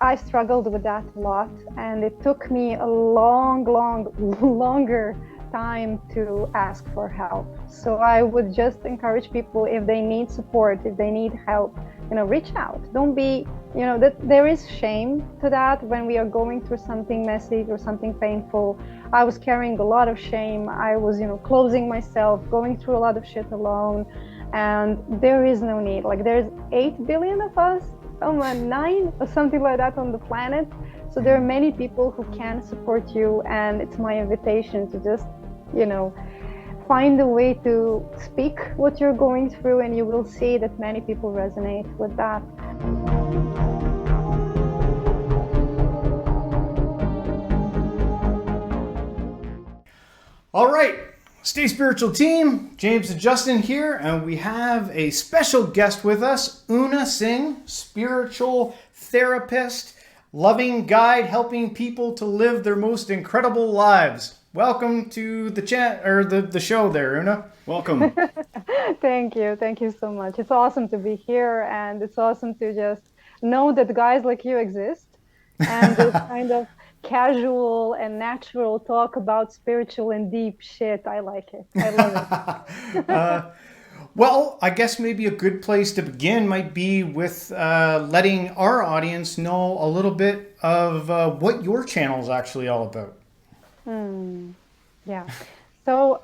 I struggled with that a lot, and it took me a longer time to ask for help. So I would just encourage people, if they need support, if they need help, reach out. Don't be, that there is shame to that when we are going through something messy or something painful. I was carrying a lot of shame. I was, closing myself, going through a lot of shit alone. And there is no need. Like, there's 8 billion of us, 9 or something like that on the planet. So there are many people who can support you, and it's my invitation to just, find a way to speak what you're going through, and you will see that many people resonate with that. All right, Stay Spiritual team, James and Justin here, and we have a special guest with us, Una Singh, spiritual therapist, loving guide, helping people to live their most incredible lives. Welcome to the show there, Una. Welcome. Thank you so much. It's awesome to be here, and it's awesome to just know that guys like you exist, and this kind of casual and natural talk about spiritual and deep shit. I like it. I love it. Well, I guess maybe a good place to begin might be with letting our audience know a little bit of what your channel is actually all about. Yeah. So,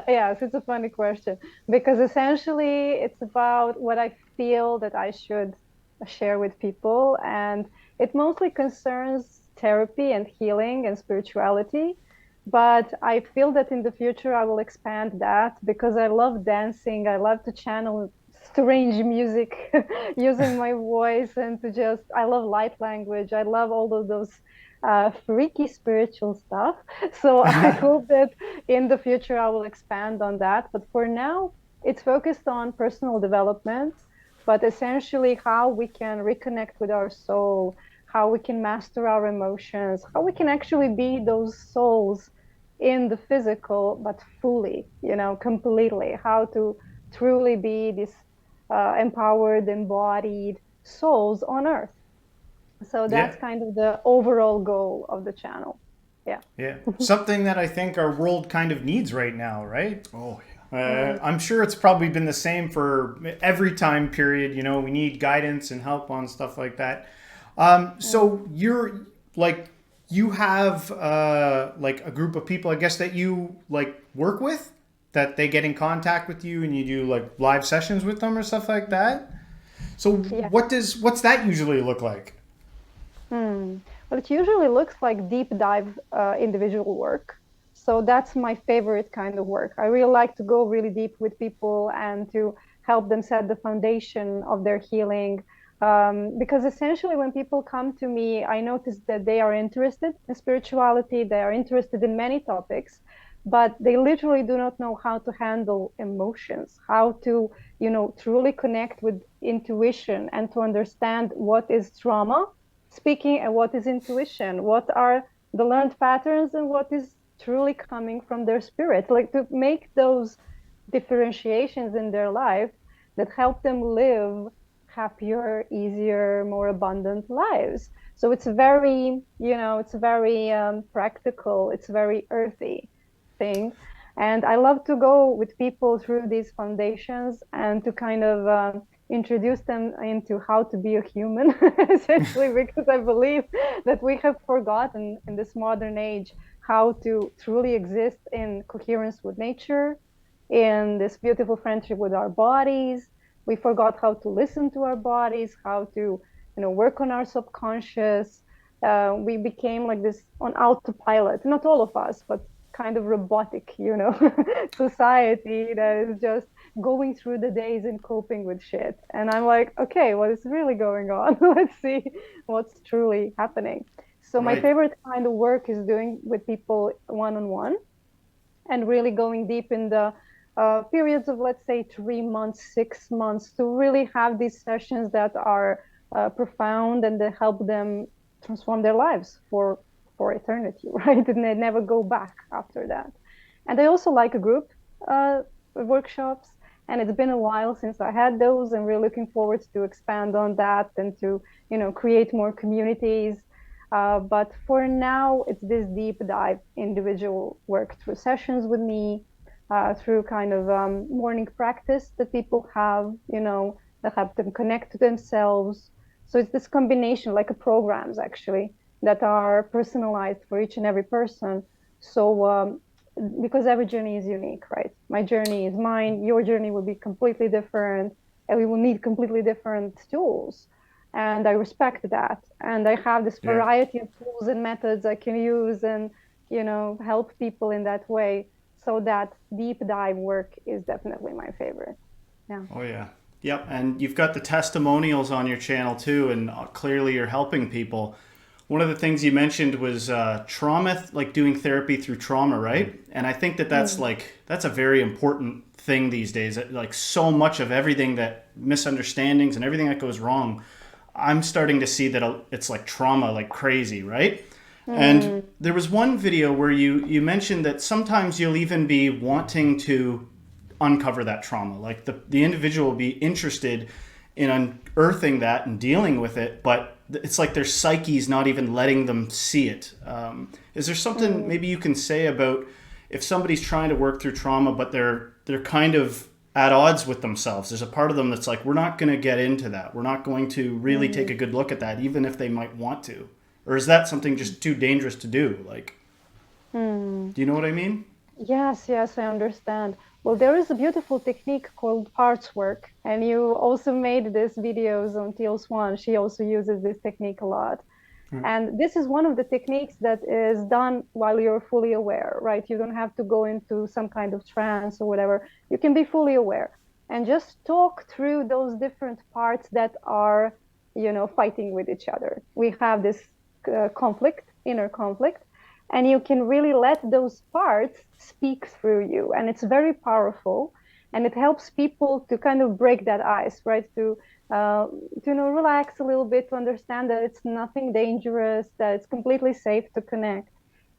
yes, it's a funny question, because essentially it's about what I feel that I should share with people. And it mostly concerns therapy and healing and spirituality. But I feel that in the future I will expand that, because I love dancing. I love to channel strange music using my voice, and I love light language. I love all of those freaky spiritual stuff. So I hope that in the future I will expand on that. But for now, it's focused on personal development, but essentially how we can reconnect with our soul, how we can master our emotions, how we can actually be those souls in the physical, but fully, completely, how to truly be these empowered, embodied souls on earth. So that's Yeah. kind of the overall goal of the channel. Yeah. Yeah. Something that I think our world kind of needs right now, right? Oh, I'm sure it's probably been the same for every time period. We need guidance and help on stuff like that. So you have like a group of people, I guess, that you like work with, that they get in contact with you and you do like live sessions with them or stuff like that. So Yeah. what's that usually look like? Well, it usually looks like deep dive individual work. So that's my favorite kind of work. I really like to go really deep with people and to help them set the foundation of their healing. Because essentially, when people come to me, I notice that they are interested in spirituality, they are interested in many topics, but they literally do not know how to handle emotions, how to, truly connect with intuition, and to understand what is trauma speaking and what is intuition, what are the learned patterns, and what is truly coming from their spirit, like to make those differentiations in their life that help them live happier, easier, more abundant lives. So it's very practical, it's very earthy thing. And I love to go with people through these foundations and to kind of introduce them into how to be a human, essentially, because I believe that we have forgotten in this modern age how to truly exist in coherence with nature, in this beautiful friendship with our bodies. We forgot how to listen to our bodies, how to, work on our subconscious. We became like this on autopilot, not all of us, but kind of robotic, society that is just going through the days and coping with shit. And I'm like, okay, what is really going on? Let's see what's truly happening. So my Right. favorite kind of work is doing with people one-on-one, and really going deep in the periods of, let's say, 3 months, 6 months, to really have these sessions that are profound and that help them transform their lives for eternity, right? And they never go back after that. And I also like group workshops, And it's been a while since I had those, and we're looking forward to expand on that and to, create more communities. But for now, it's this deep dive individual work through sessions with me, through kind of morning practice that people have, that help them connect to themselves. So it's this combination, like a programs actually, that are personalized for each and every person. So because every journey is unique, right? My journey is mine, your journey will be completely different, and we will need completely different tools. And I respect that. And I have this Yeah. variety of tools and methods I can use and, help people in that way. So that deep dive work is definitely my favorite. Yeah. Oh yeah. Yep. And you've got the testimonials on your channel too, and clearly you're helping people. One of the things you mentioned was trauma, like doing therapy through trauma, right? And I think that Mm. that's a very important thing these days. Like so much of everything that misunderstandings and everything that goes wrong, I'm starting to see that it's like trauma, like crazy, right? And Mm. there was one video where you mentioned that sometimes you'll even be wanting to uncover that trauma. Like the individual will be interested in unearthing that and dealing with it, but it's like their psyche's not even letting them see it. Is there something Mm. maybe you can say about if somebody's trying to work through trauma, but they're kind of at odds with themselves? There's a part of them that's like, we're not going to get into that. We're not going to really take Mm. a good look at that, even if they might want to. Or is that something just too dangerous to do? Like, Mm. do you know what I mean? Yes, yes, I understand. Well, there is a beautiful technique called parts work, and you also made this videos on Teal Swan. She also uses this technique a lot. And this is one of the techniques that is done while you're fully aware, right? You don't have to go into some kind of trance or whatever. You can be fully aware and just talk through those different parts that are, fighting with each other. We have this conflict, inner conflict, and you can really let those parts speak through you. And it's very powerful. And it helps people to kind of break that ice, right? Uh, relax a little bit, to understand that it's nothing dangerous, that it's completely safe to connect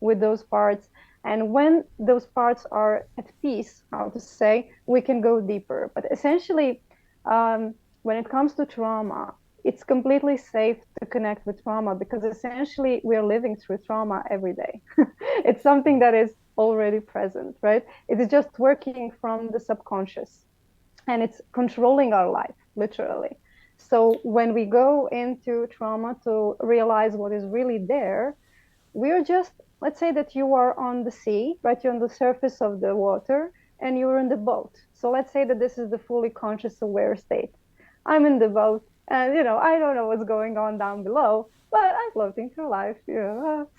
with those parts. And when those parts are at peace, how to say, we can go deeper. But essentially, when it comes to trauma, it's completely safe to connect with trauma because essentially we're living through trauma every day. It's something that is already present, right? It is just working from the subconscious and it's controlling our life, literally. So when we go into trauma to realize what is really there, we're just, let's say that you are on the sea, right? You're on the surface of the water and you're in the boat. So let's say that this is the fully conscious aware state. I'm in the boat and, I don't know what's going on down below, but I'm floating through life,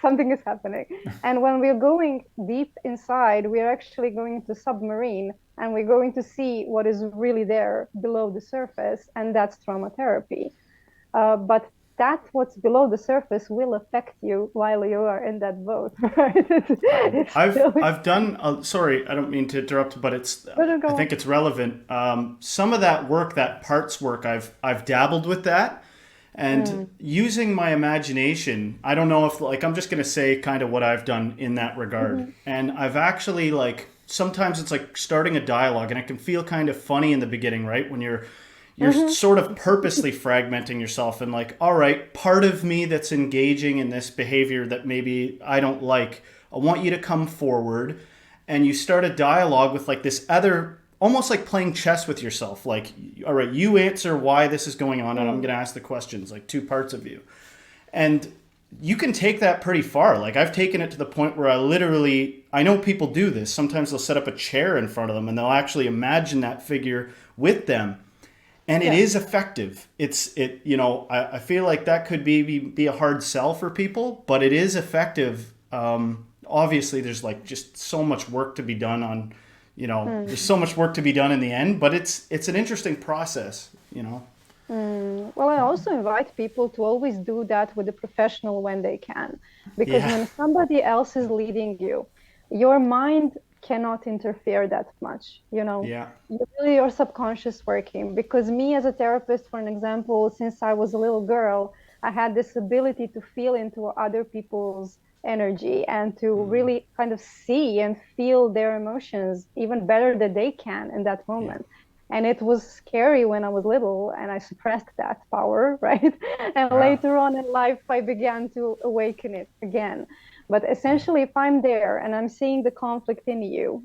something is happening. And when we're going deep inside, we're actually going to submarine and we're going to see what is really there below the surface. And that's trauma therapy. But that what's below the surface will affect you while you are in that boat, right? It's I've still I've done. Sorry, I don't mean to interrupt, but it's. better I go on. think it's relevant. Some of that work, that parts work, I've dabbled with that, and Mm, using my imagination. I don't know if like I'm just gonna say kind of what I've done in that regard, mhm, and I've actually like sometimes it's like starting a dialogue, and it can feel kind of funny in the beginning, right? When you're mhm, sort of purposely fragmenting yourself and like, all right, part of me that's engaging in this behavior that maybe I don't like, I want you to come forward, and you start a dialogue with like this other, almost like playing chess with yourself. Like, all right, you answer why this is going on and I'm mm, going to ask the questions, like two parts of you. And you can take that pretty far. Like I've taken it to the point where I know people do this. Sometimes they'll set up a chair in front of them and they'll actually imagine that figure with them, and it yes. is effective. I feel like that could be a hard sell for people, but it is effective. Obviously, there's like just so much work to be done on, there's Mm. so much work to be done in the end, but it's an interesting process. Well, I also invite people to always do that with a professional when they can, because Yeah, when somebody else is leading you, your mind cannot interfere that much. yeah, You really your subconscious working. Because me as a therapist, for an example, since I was a little girl, I had this ability to feel into other people's energy and to really kind of see and feel their emotions even better than they can in that yeah. moment. And it was scary when I was little and I suppressed that power, right? And Ah, later on in life, I began to awaken it again. But essentially, if I'm there and I'm seeing the conflict in you,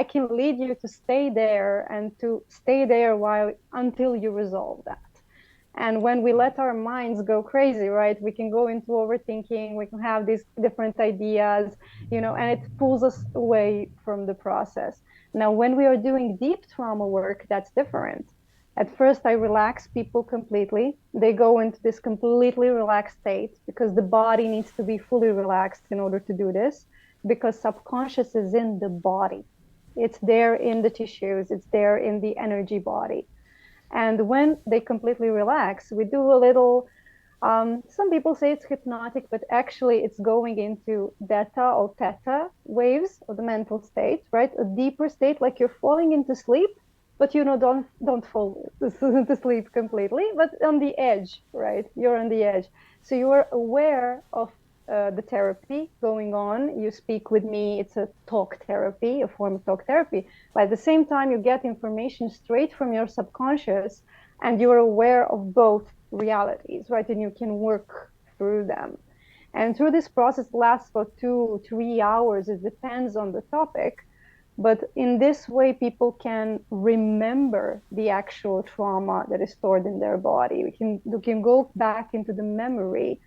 I can lead you to stay there and to stay there while until you resolve that. And when we let our minds go crazy, right, we can go into overthinking, we can have these different ideas, and it pulls us away from the process. Now, when we are doing deep trauma work, that's different. At first, I relax people completely. They go into this completely relaxed state because the body needs to be fully relaxed in order to do this, because subconscious is in the body. It's there in the tissues, it's there in the energy body. And when they completely relax, we do a little, some people say it's hypnotic, but actually it's going into beta or theta waves of the mental state, right? A deeper state, like you're falling into sleep, but don't fall to sleep completely, but on the edge, right? You're on the edge. So you're aware of the therapy going on. You speak with me. It's a talk therapy, a form of talk therapy. But at the same time, you get information straight from your subconscious, and you're aware of both realities, right? And you can work through them. And through this process lasts for 2, 3 hours. It depends on the topic. But in this way, people can remember the actual trauma that is stored in their body. We can go back into the memory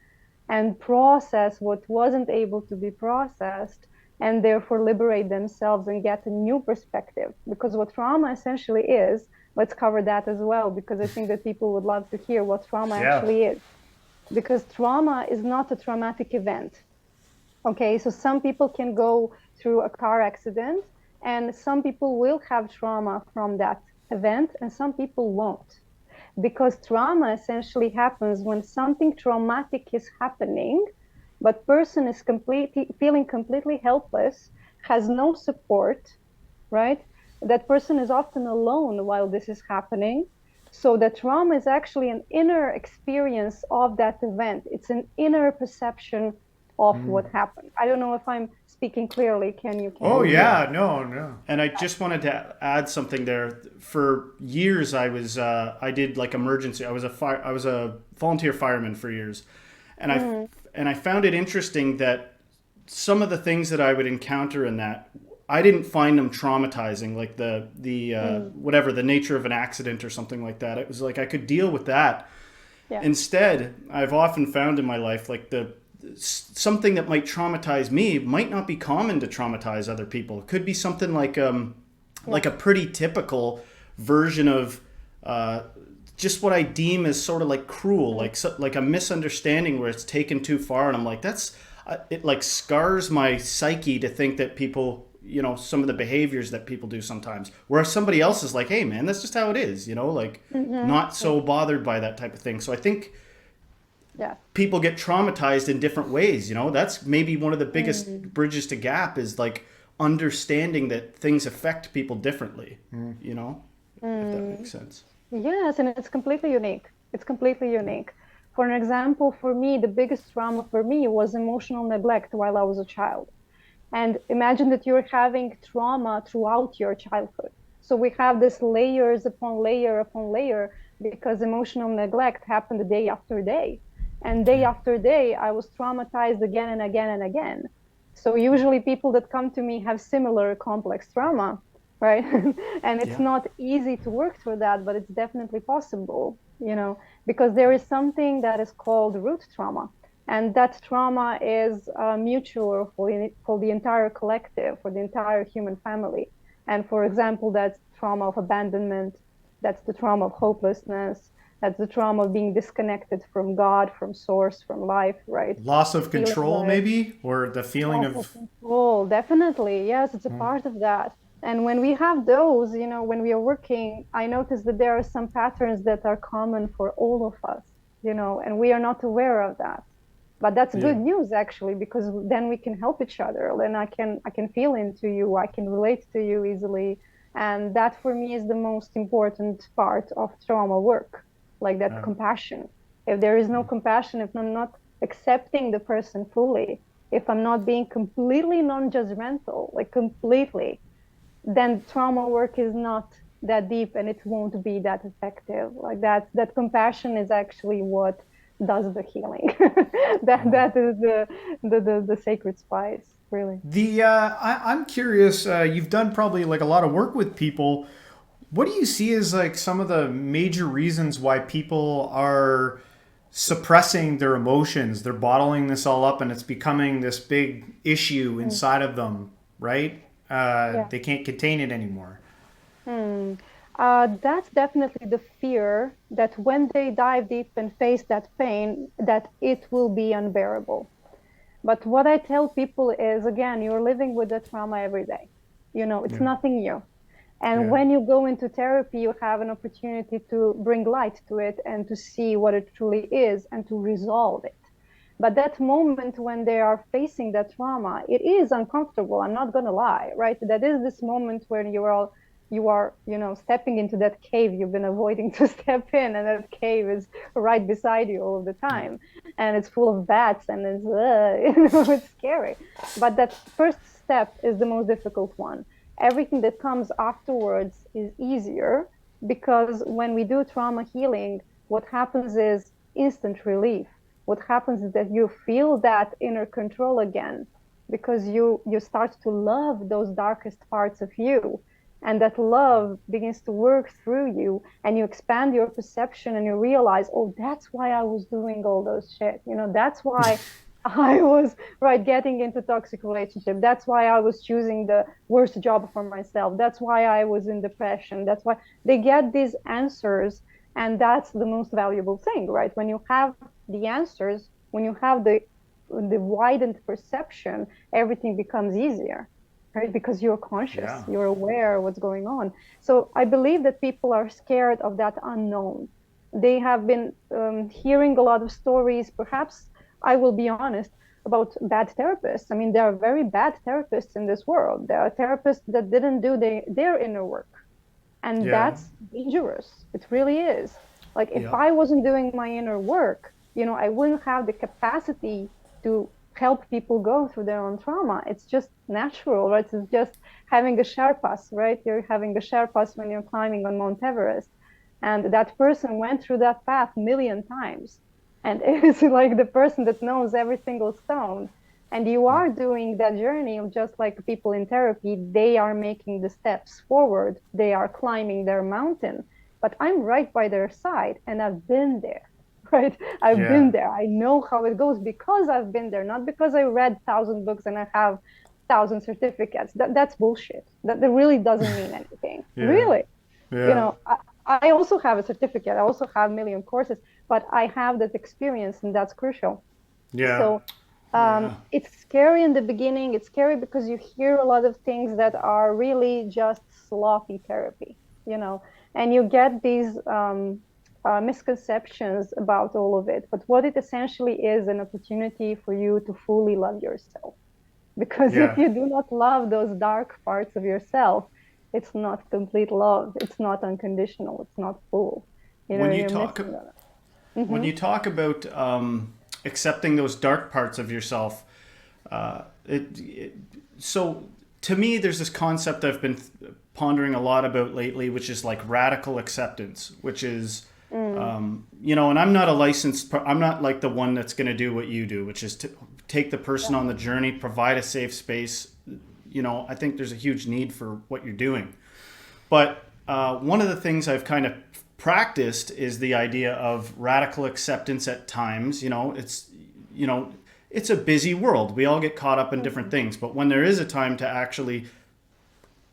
and process what wasn't able to be processed, and therefore liberate themselves and get a new perspective. Because what trauma essentially is, let's cover that as well, because I think that people would love to hear what trauma yeah. actually is. Because trauma is not a traumatic event. Okay, so some people can go through a car accident, and some people will have trauma from that event, and some people won't, because trauma essentially happens when something traumatic is happening, but person is completely feeling completely helpless, has no support, right? That person is often alone while this is happening. So the trauma is actually an inner experience of that event. It's an inner perception of what happened. I don't know if I'm speaking clearly. Can Oh you hear yeah, me? no, no. And I just wanted to add something there. For years, I did like emergency. I was a volunteer fireman for years, and Mm, I found it interesting that some of the things that I would encounter in that, I didn't find them traumatizing, like the mm, whatever the nature of an accident or something like that. It was like I could deal with that. yeah, Instead, I've often found in my life like the something that might traumatize me might not be common to traumatize other people. It could be something yeah. like a pretty typical version of uh, just what I deem as sort of like cruel, Mm, like a misunderstanding where it's taken too far, and I'm like that's it like scars my psyche to think that people, some of the behaviors that people do sometimes, whereas somebody yeah. else is like, hey man, that's just how it is, like Mm-hmm. not Yeah. so bothered by that type of thing. So I think Yeah. people get traumatized in different ways. That's maybe one of the biggest Mm, bridges to gap is like understanding that things affect people differently, if that makes mm. sense. Yes, and it's completely unique. It's completely unique. For an example, for me, the biggest trauma for me was emotional neglect while I was a child. And imagine that you're having trauma throughout your childhood. So we have this layers upon layer upon layer because emotional neglect happened day after day. And day Yeah. after day, I was traumatized again and again and again. So usually people that come to me have similar complex trauma, right? And it's Yeah. not easy to work through that, but it's definitely possible, because there is something that is called root trauma. And that trauma is mutual for the entire collective, for the entire human family. And for example, that's trauma of abandonment, that's the trauma of hopelessness, that's the trauma of being disconnected from God, from source, from life, right? Loss of Feeling control, like maybe, or the feeling loss of of. control, definitely. Yes, it's a part of that. And when we have those, when we are working, I notice that there are some patterns that are common for all of us, and we are not aware of that. But that's Yeah. good news actually, because then we can help each other. Then I can feel into you, I can relate to you easily. And that for me is the most important part of trauma work, like that Uh, compassion. If there is no compassion, if I'm not accepting the person fully, if I'm not being completely non-judgmental, like completely, then trauma work is not that deep and it won't be that effective. Like that compassion is actually what does the healing. That is the sacred spice, really. I'm curious. You've done probably like a lot of work with people. What do you see as like some of the major reasons why people are suppressing their emotions? They're bottling this all up, and it's becoming this big issue Mm. inside of them, right? Yeah. They can't contain it anymore. Hmm. That's definitely the fear that when they dive deep and face that pain, that it will be unbearable. But what I tell people is, again, you're living with the trauma every day. It's Yeah, nothing new. And yeah, when you go into therapy, you have an opportunity to bring light to it and to see what it truly is and to resolve it. But that moment when they are facing that trauma, it is uncomfortable. I'm not going to lie, right? That is this moment where you are stepping into that cave you've been avoiding to step in, and that cave is right beside you all of the yeah, time, and it's full of bats, and it's it's scary. But that first step is the most difficult one. Everything that comes afterwards is easier because when we do trauma healing, what happens is instant relief. What happens is that you feel that inner control again because you start to love those darkest parts of you, and that love begins to work through you, and you expand your perception and you realize, oh, that's why I was doing all those shit, that's why I was right getting into toxic relationship. That's why I was choosing the worst job for myself. That's why I was in depression. That's why they get these answers. And that's the most valuable thing, right? When you have the answers, when you have the widened perception, everything becomes easier, right? Because you're conscious, yeah. you're aware of what's going on. So I believe that people are scared of that unknown. They have been hearing a lot of stories, perhaps, I will be honest, about bad therapists. I mean, there are very bad therapists in this world. There are therapists that didn't do their inner work. And Yeah. that's dangerous. It really is. Like, if Yep. I wasn't doing my inner work, I wouldn't have the capacity to help people go through their own trauma. It's just natural, right? It's just having a Sherpas, right? You're having a Sherpas when you're climbing on Mount Everest. And that person went through that path a million times. And it's like the person that knows every single stone. And you are doing that journey of just like people in therapy, they are making the steps forward, they are climbing their mountain. But I'm right by their side and I've been there, right? I've Yeah. been there. I know how it goes because I've been there, not because I read 1,000 books and I have 1,000 certificates. That's bullshit. That really doesn't mean anything. Yeah. Really. You Yeah. know, I also have a certificate. I also have a million courses, but I have that experience and that's crucial. Yeah. So Yeah. it's scary in the beginning. It's scary because you hear a lot of things that are really just sloppy therapy, you know, and you get these misconceptions about all of it. But what it essentially is an opportunity for you to fully love yourself. Because if Yeah. you do not love those dark parts of yourself, it's not complete love. It's not unconditional. It's not full. When you You're talk missing on it. when you talk about accepting those dark parts of yourself, so to me, there's this concept I've been pondering a lot about lately, which is like radical acceptance, which is Mm, and I'm not a licensed, I'm not like the one that's going to do what you do, which is to take the person yeah. on the journey, provide a safe space. I think there's a huge need for what you're doing. But one of the things I've kind of practiced is the idea of radical acceptance at times. It's a busy world. We all get caught up in different Mm, things. But when there is a time to actually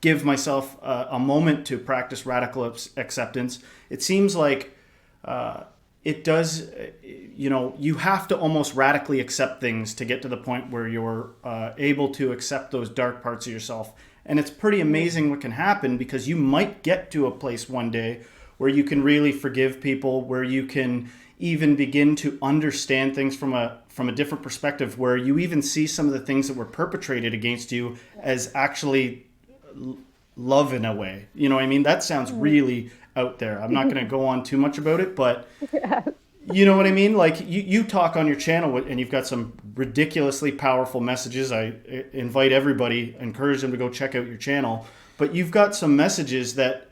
give myself a moment to practice radical acceptance, it seems like it does, you have to almost radically accept things to get to the point where you're able to accept those dark parts of yourself. And it's pretty mm, amazing what can happen because you might get to a place one day where you can really forgive people, where you can even begin to understand things from a different perspective, where you even see some of the things that were perpetrated against you as actually love in a way. You know what I mean? That sounds mm. really out there. I'm not going to go on too much about it, but Yes. you know what I mean? Like you talk on your channel and you've got some ridiculously powerful messages. I invite everybody, encourage them to go check out your channel. but you've got some messages that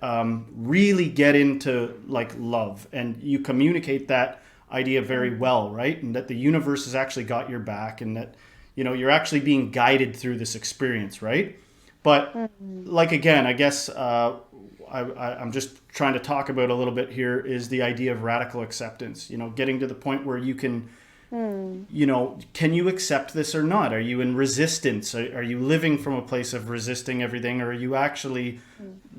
really get into like love, and you communicate that idea very well, right? And that the universe has actually got your back, and that you're actually being guided through this experience, right? But like again, I guess I'm just trying to talk about a little bit here is the idea of radical acceptance. Getting to the point where you can, can you accept this or not? Are you in resistance? Are you living from a place of resisting everything, or are you actually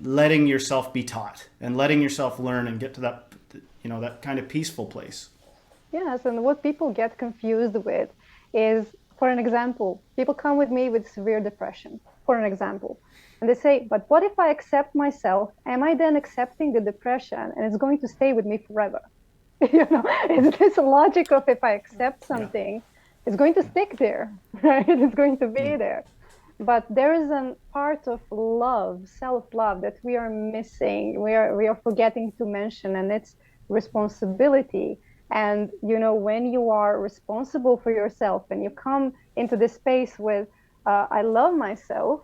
letting yourself be taught and letting yourself learn and get to that, that kind of peaceful place? Yes, and what people get confused with is, for an example, people come with me with severe depression, for an example, and they say, but what if I accept myself? Am I then accepting the depression and it's going to stay with me forever? It's this logic of if I accept something, it's going to stick there, right? It's going to be there. But there is a part of love, self-love, that we are missing. We are forgetting to mention, and it's responsibility. And when you are responsible for yourself and you come into this space with, I love myself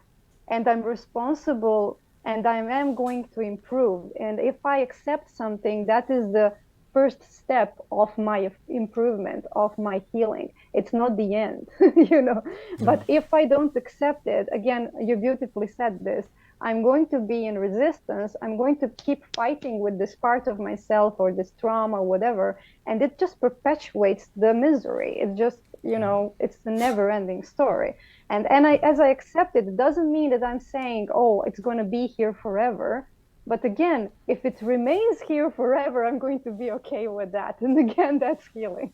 and I'm responsible and I am going to improve. And if I accept something, that is the first step of my improvement, of my healing. It's not the end, But if I don't accept it, again, you beautifully said this, I'm going to be in resistance. I'm going to keep fighting with this part of myself or this trauma or whatever. And it just perpetuates the misery. It's just, it's a never ending story. And as I accept it, it doesn't mean that I'm saying, oh, it's going to be here forever. But again, if it remains here forever, I'm going to be okay with that. And again, that's healing.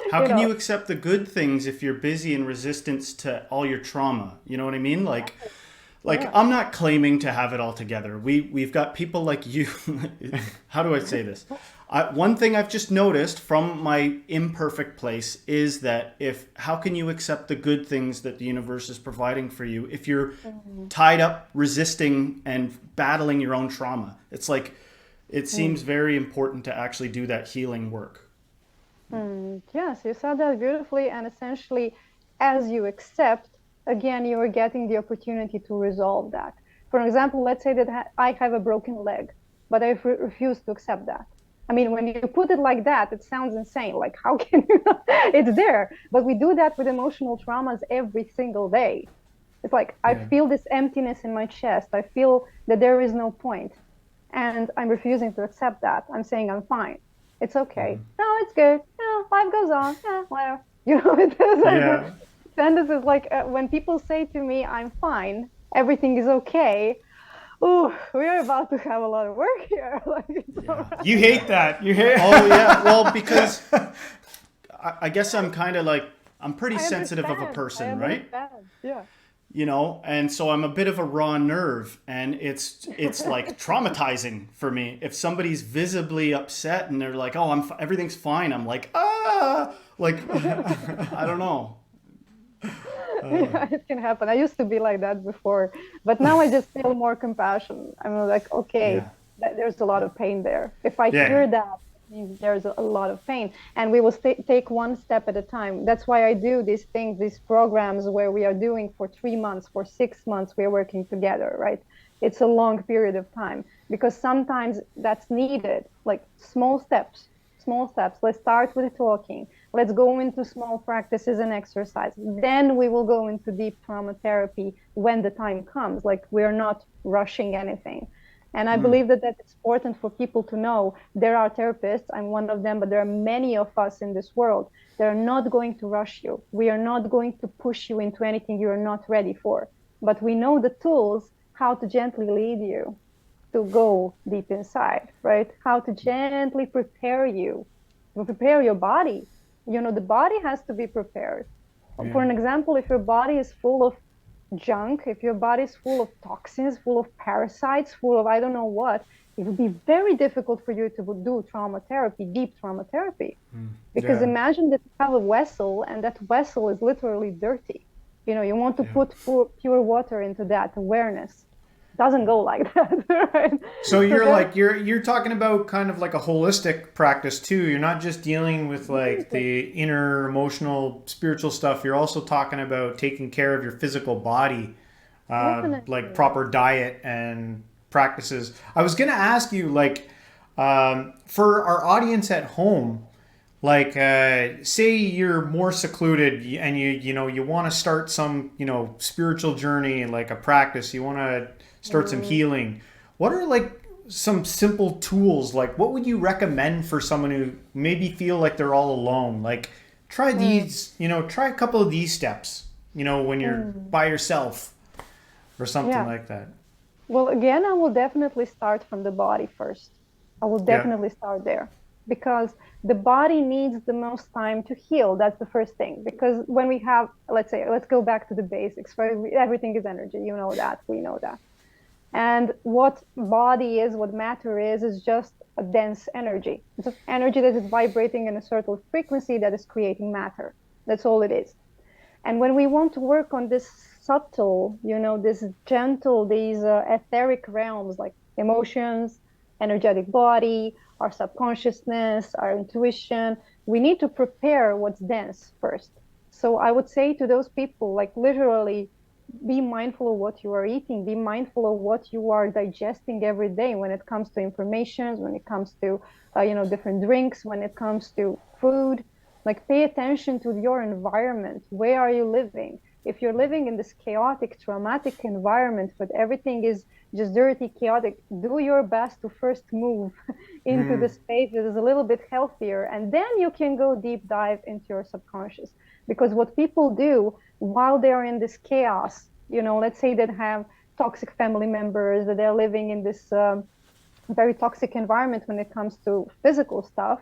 How can you accept the good things if you're busy in resistance to all your trauma? You know what I mean? Like I'm not claiming to have it all together. We've got people like you. How do I say this? One thing I've just noticed from my imperfect place is that how can you accept the good things that the universe is providing for you if you're tied up resisting and battling your own trauma? It's like, it seems very important to actually do that healing work. Yes, you said that beautifully. And essentially, as you accept, again, you are getting the opportunity to resolve that. For example, let's say that I have a broken leg, but I refuse to accept that. I mean, when you put it like that, it sounds insane. Like, how can you? It's there. But we do that with emotional traumas every single day. It's like, I feel this emptiness in my chest. I feel that there is no point. And I'm refusing to accept that. I'm saying I'm fine. It's okay. No, it's good. Life goes on. Whatever. It is like, sentences like when people say to me, I'm fine, everything is okay. Oh, we're about to have a lot of work here. You hate that. You hate. Oh yeah. Well, because I guess I'm kind of like, I'm pretty sensitive of a person, right? Yeah. And so I'm a bit of a raw nerve, and it's like traumatizing for me if somebody's visibly upset and they're like, "Oh, everything's fine." I'm like, like I don't know. Yeah, it can happen. I used to be like that before, but now I just feel more compassion. I'm like, okay, there's a lot of pain there. If I hear that, it means there's a lot of pain, and we will take one step at a time. That's why I do these things, these programs where we are doing for 3 months, for 6 months, we're working together, right? It's a long period of time because sometimes that's needed, like small steps. Let's start with talking. Let's go into small practices and exercise. Then we will go into deep trauma therapy when the time comes. Like, we're not rushing anything. And I believe that it's important for people to know there are therapists. I'm one of them, but there are many of us in this world. They're not going to rush you. We are not going to push you into anything you're not ready for. But we know the tools how to gently lead you to go deep inside, right? How to gently prepare you, to prepare your body. The body has to be prepared. For an example, if your body is full of junk, if your body is full of toxins, full of parasites, full of I don't know what, it will be very difficult for you to do trauma therapy, deep trauma therapy. Because imagine that you have a vessel and that vessel is literally dirty. You want to put pure water into that awareness. Doesn't go like that, right? So you're talking about kind of like a holistic practice too. You're not just dealing with like the inner emotional spiritual stuff. You're also talking about taking care of your physical body like Definitely. proper diet and practices. I was going to ask you, like, for our audience at home, like, say you're more secluded and you want to start some, spiritual journey, like a practice, you want to start some Mm, healing. What are like some simple tools? Like, what would you recommend for someone who maybe feel like they're all alone? Like, try mm, these, try a couple of these steps, when you're mm. by yourself or something Yeah. like that. Well, again, I will definitely start from the body first. I will Yeah. definitely start there because the body needs the most time to heal. That's the first thing. Because when we have, let's say, let's go back to the basics. Everything is energy. You know that. We know that. And what body is, what matter is just a dense energy. It's just energy that is vibrating in a certain frequency that is creating matter. That's all it is. And when we want to work on this subtle, this gentle, these etheric realms like emotions, energetic body, our subconsciousness, our intuition, we need to prepare what's dense first. So I would say to those people, like literally, be mindful of what you are eating, be mindful of what you are digesting every day when it comes to information, when it comes to, different drinks, when it comes to food, like pay attention to your environment. Where are you living? If you're living in this chaotic, traumatic environment, but everything is just dirty, chaotic, do your best to first move into the Mm, space that is a little bit healthier. And then you can go deep dive into your subconscious. Because what people do while they're in this chaos, let's say that have toxic family members, that they're living in this very toxic environment when it comes to physical stuff,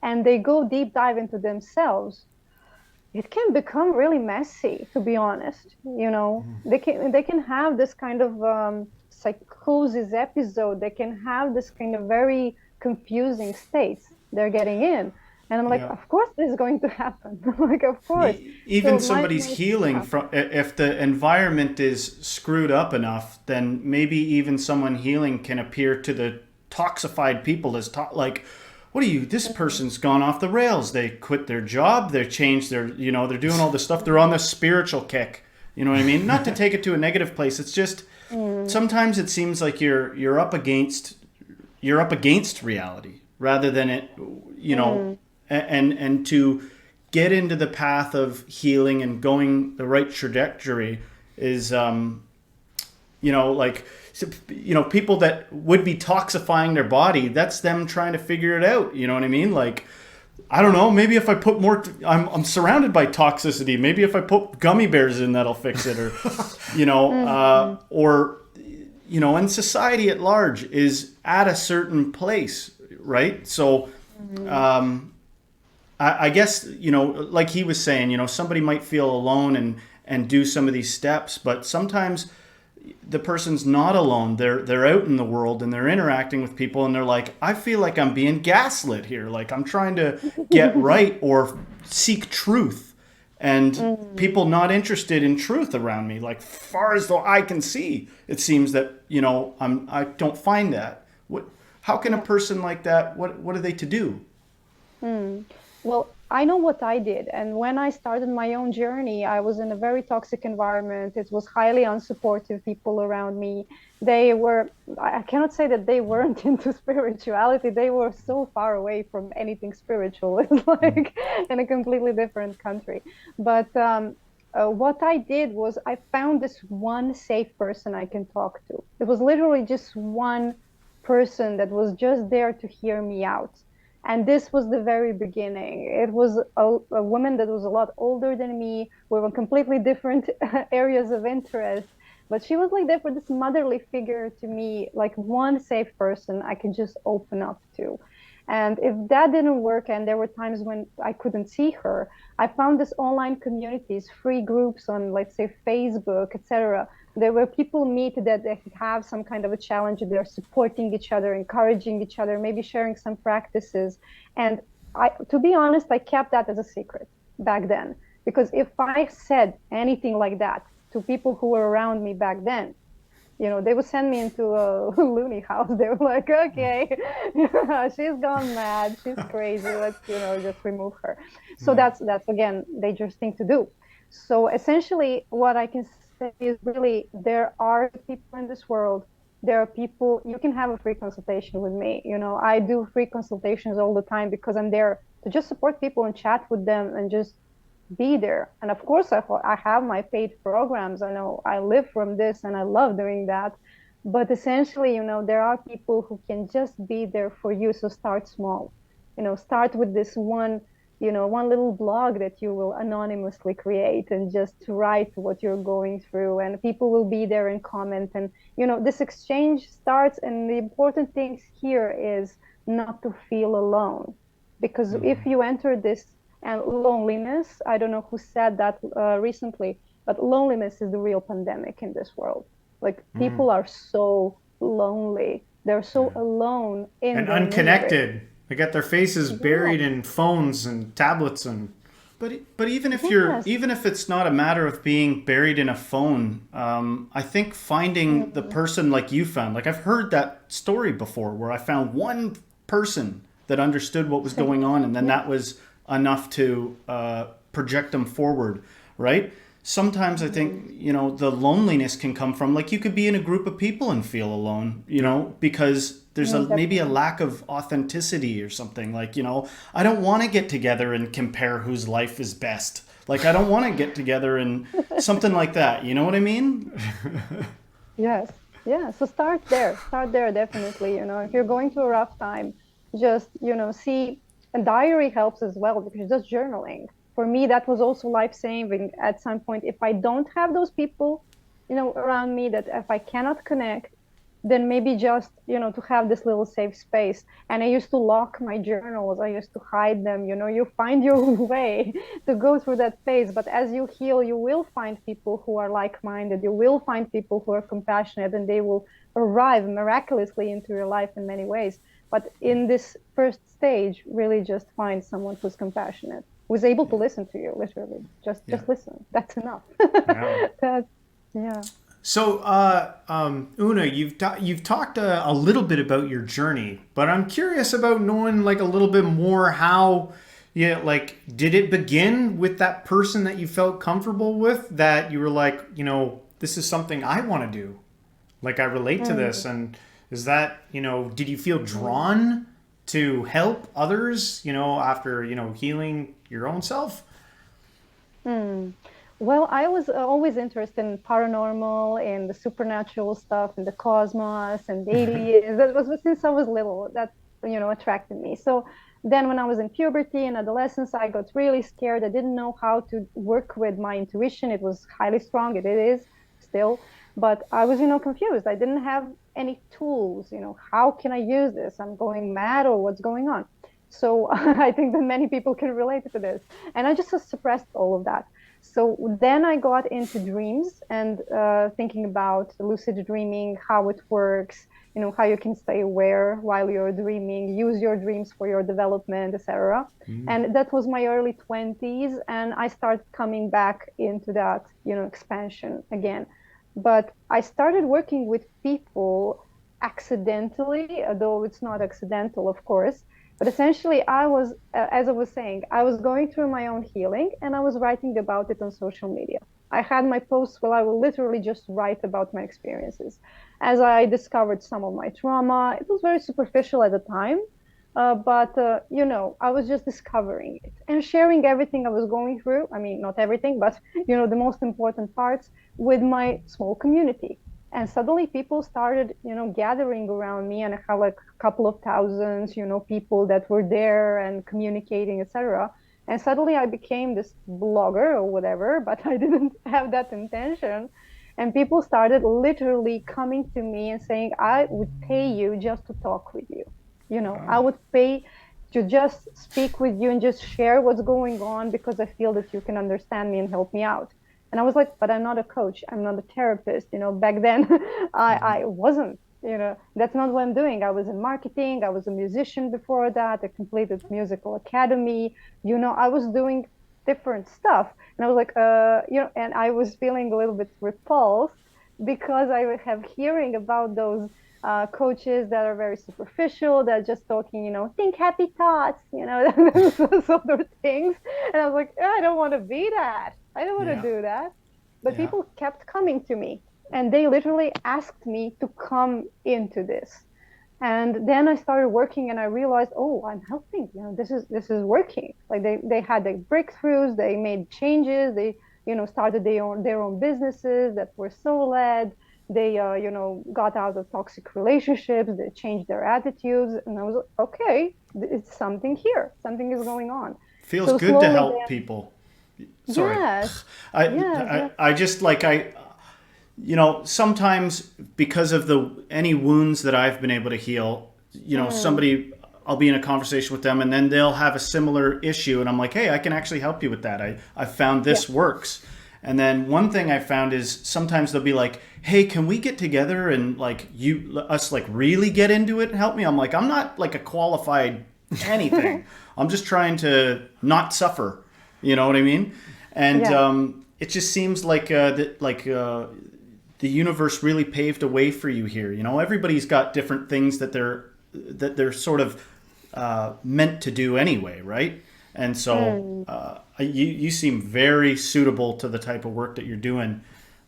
and they go deep dive into themselves, it can become really messy, to be honest. They can have this kind of psychosis episode. They can have this kind of very confusing states they're getting in. And I'm like, yeah. of course this is going to happen. Like, of course. Even So somebody's healing yeah. from, if the environment is screwed up enough, then maybe even someone healing can appear to the toxified people as like, what are you, this Mm, person's gone off the rails, they quit their job, they changed their, they're doing all this stuff, they're on mm, this spiritual kick, you know what I mean? Not to take it to a negative place, it's just mm, sometimes it seems like you're up against reality rather than it, mm, and to get into the path of healing and going the right trajectory is, like, people that would be toxifying their body, that's them trying to figure it out, you know what I mean? Like, I don't know, maybe if I put more I'm surrounded by toxicity, maybe if I put gummy bears in, that'll fix it, or mm, or and society at large is at a certain place, right? So mm, um, I guess, like he was saying, somebody might feel alone and do some of these steps, but sometimes the person's not alone. They're out in the world and they're interacting with people and they're like, I feel like I'm being gaslit here. Like I'm trying to get right or seek truth. And mm. people not interested in truth around me, like far as though I can see, it seems that I don't find that. How can a Yeah. person like that? What are they to do? Mm. Well, I know what I did. And when I started my own journey, I was in a very toxic environment. It was highly unsupportive people around me. They were, I cannot say that they weren't into spirituality. They were so far away from anything spiritual. It's like in a completely different country. But what I did was I found this one safe person I can talk to. It was literally just one person that was just there to hear me out. And this was the very beginning. It was a woman that was a lot older than me. We were completely different areas of interest. But she was like there for this motherly figure to me, like one safe person I could just open up to. And if that didn't work, and there were times when I couldn't see her, I found this online communities, free groups on, let's say, Facebook, etc. There were people meet that they have some kind of a challenge. They're supporting each other, encouraging each other, maybe sharing some practices. And to be honest, I kept that as a secret back then, because if I said anything like that to people who were around me back then, they would send me into a loony house. They were like, okay, she's gone mad, she's crazy. Let's, just remove her. So Yeah. that's again dangerous thing to do. So essentially, what I can say is really there are people in this world. There are people, you can have a free consultation with me. I do free consultations all the time because I'm there to just support people and chat with them and just be there. And of course, I have my paid programs. I know I live from this and I love doing that. But essentially, there are people who can just be there for you. So start small. Start with this one little blog that you will anonymously create and just write what you're going through. And people will be there and comment. And, this exchange starts. And the important thing here is not to feel alone. Because if you enter this and loneliness, I don't know who said that recently, but loneliness is the real pandemic in this world. Like people are so lonely. They're so alone in And their misery. unconnected. They got their faces Yeah. buried in phones and tablets and but Yes. even if it's not a matter of being buried in a phone, I think finding the Mm, person like you found, like I've heard that story before where I found one person that understood what was going on, and then yeah. that was enough to project them forward, right? Sometimes I think, Mm, the loneliness can come from, like, you could be in a group of people and feel alone, because there's a maybe a definitely. lack of authenticity or something. Like, I don't want to get together and compare whose life is best. Like, I don't want to get together and something like that. You know what I mean? Yes. Yeah. So start there. Start there, definitely. If you're going through a rough time, just, see, a diary helps as well because just journaling. For me, that was also life-saving at some point. If I don't have those people, around me, that if I cannot connect, then maybe just, to have this little safe space. And I used to lock my journals. I used to hide them. You find your way to go through that phase. But as you heal, you will find people who are like-minded. You will find people who are compassionate, and they will arrive miraculously into your life in many ways. But in this first stage, really just find someone who's compassionate, who's able to listen to you, literally. Just Yeah. just listen. That's enough. Yeah. That, yeah. So, Una, you've talked a little bit about your journey, but I'm curious about knowing like a little bit more how, yeah, like did it begin with that person that you felt comfortable with that you were like, this is something I want to do, like I relate to this, Mm, and is that, did you feel mm, drawn to help others, after healing your own self? mm. Well, I was always interested in paranormal and the supernatural stuff and the cosmos and aliens. That was since I was little. That attracted me. So then, when I was in puberty and adolescence, I got really scared. I didn't know how to work with my intuition. It was highly strong. It is still, but I was, confused. I didn't have any tools. How can I use this? I'm going mad, or what's going on? So I think that many people can relate to this, and I just suppressed all of that. So then I got into dreams and thinking about lucid dreaming, how it works, how you can stay aware while you're dreaming, use your dreams for your development, etc. And that was my early 20s, and I started coming back into that, expansion again. But I started working with people accidentally, though it's not accidental, of course. But essentially, as I was saying, I was going through my own healing and I was writing about it on social media. I had my posts where I will literally just write about my experiences. As I discovered some of my trauma, it was very superficial at the time, but I was just discovering it and sharing everything I was going through. I mean, not everything, but the most important parts with my small community. And suddenly people started, gathering around me, and I had like a couple of thousands, people that were there and communicating, etc. And suddenly I became this blogger or whatever, but I didn't have that intention. And people started literally coming to me and saying, I would pay you just to talk with you. I would pay to just speak with you and just share what's going on because I feel that you can understand me and help me out. And I was like, but I'm not a coach. I'm not a therapist. Back then I wasn't, that's not what I'm doing. I was in marketing. I was a musician before that. I completed musical academy. I was doing different stuff. And I was like, and I was feeling a little bit repulsed because I have hearing about those coaches that are very superficial, that are just talking, think happy thoughts, those sort of things. And I was like, I don't want to be that. I don't want to Yeah. do that. but Yeah. people kept coming to me, and they literally asked me to come into this. And then I started working, and I realized, oh, I'm helping. This is working. Like they had their breakthroughs, they made changes, they started their own businesses that were soul led. They got out of toxic relationships. They changed their attitudes, and I was like, okay, it's something here. Something is going on. Feels So good to slowly, help then, people. Sorry. yes, I, yes, I, yes. I just like, sometimes because of any wounds that I've been able to heal, Mm, somebody, I'll be in a conversation with them and then they'll have a similar issue. And I'm like, hey, I can actually help you with that. I found yeah, this works. And then one thing I found is sometimes they'll be like, hey, can we get together and like us like really get into it and help me? I'm like, I'm not like a qualified anything. I'm just trying to not suffer. You know what I mean? And yeah. it just seems like the universe really paved a way for you here. Everybody's got different things that they're sort of meant to do anyway, right? And so Mm, you seem very suitable to the type of work that you're doing.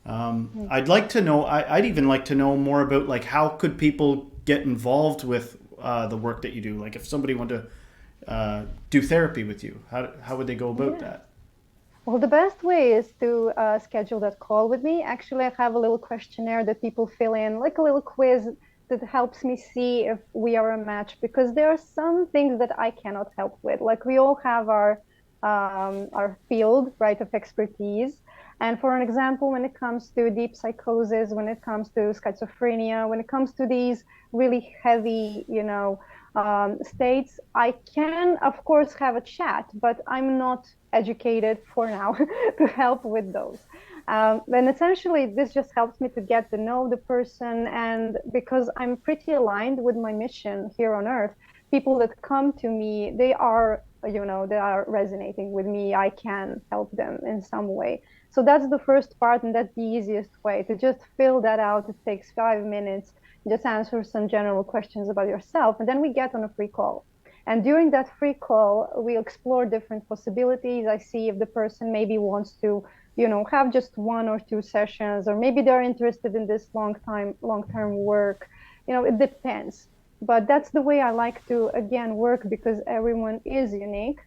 mm. I'd like to know. I'd even like to know more about like how could people get involved with the work that you do. Like if somebody wanted to do therapy with you, how would they go about Yeah. that? Well, the best way is to schedule that call with me. Actually, I have a little questionnaire that people fill in, like a little quiz that helps me see if we are a match, because there are some things that I cannot help with. Like we all have our field, right, of expertise. And for an example, when it comes to deep psychosis, when it comes to schizophrenia, when it comes to these really heavy, states, I can, of course, have a chat, but I'm not educated for now to help with those. And essentially, this just helps me to get to know the person. And because I'm pretty aligned with my mission here on Earth, people that come to me, they are resonating with me. I can help them in some way. So that's the first part, and that's the easiest way to just fill that out. It takes 5 minutes, just answer some general questions about yourself, and then we get on a free call. And during that free call, we explore different possibilities. I see if the person maybe wants to, have just 1 or 2 sessions, or maybe they're interested in this long-term work. It depends. But that's the way I like to, again, work, because everyone is unique.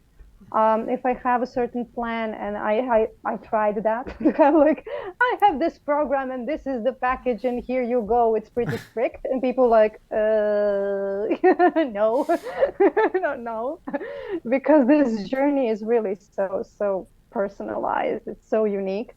If I have a certain plan, and I tried that to have, like, I have this program and this is the package and here you go, it's pretty strict, and people like, no, no, no, because this journey is really so personalized. It's so unique.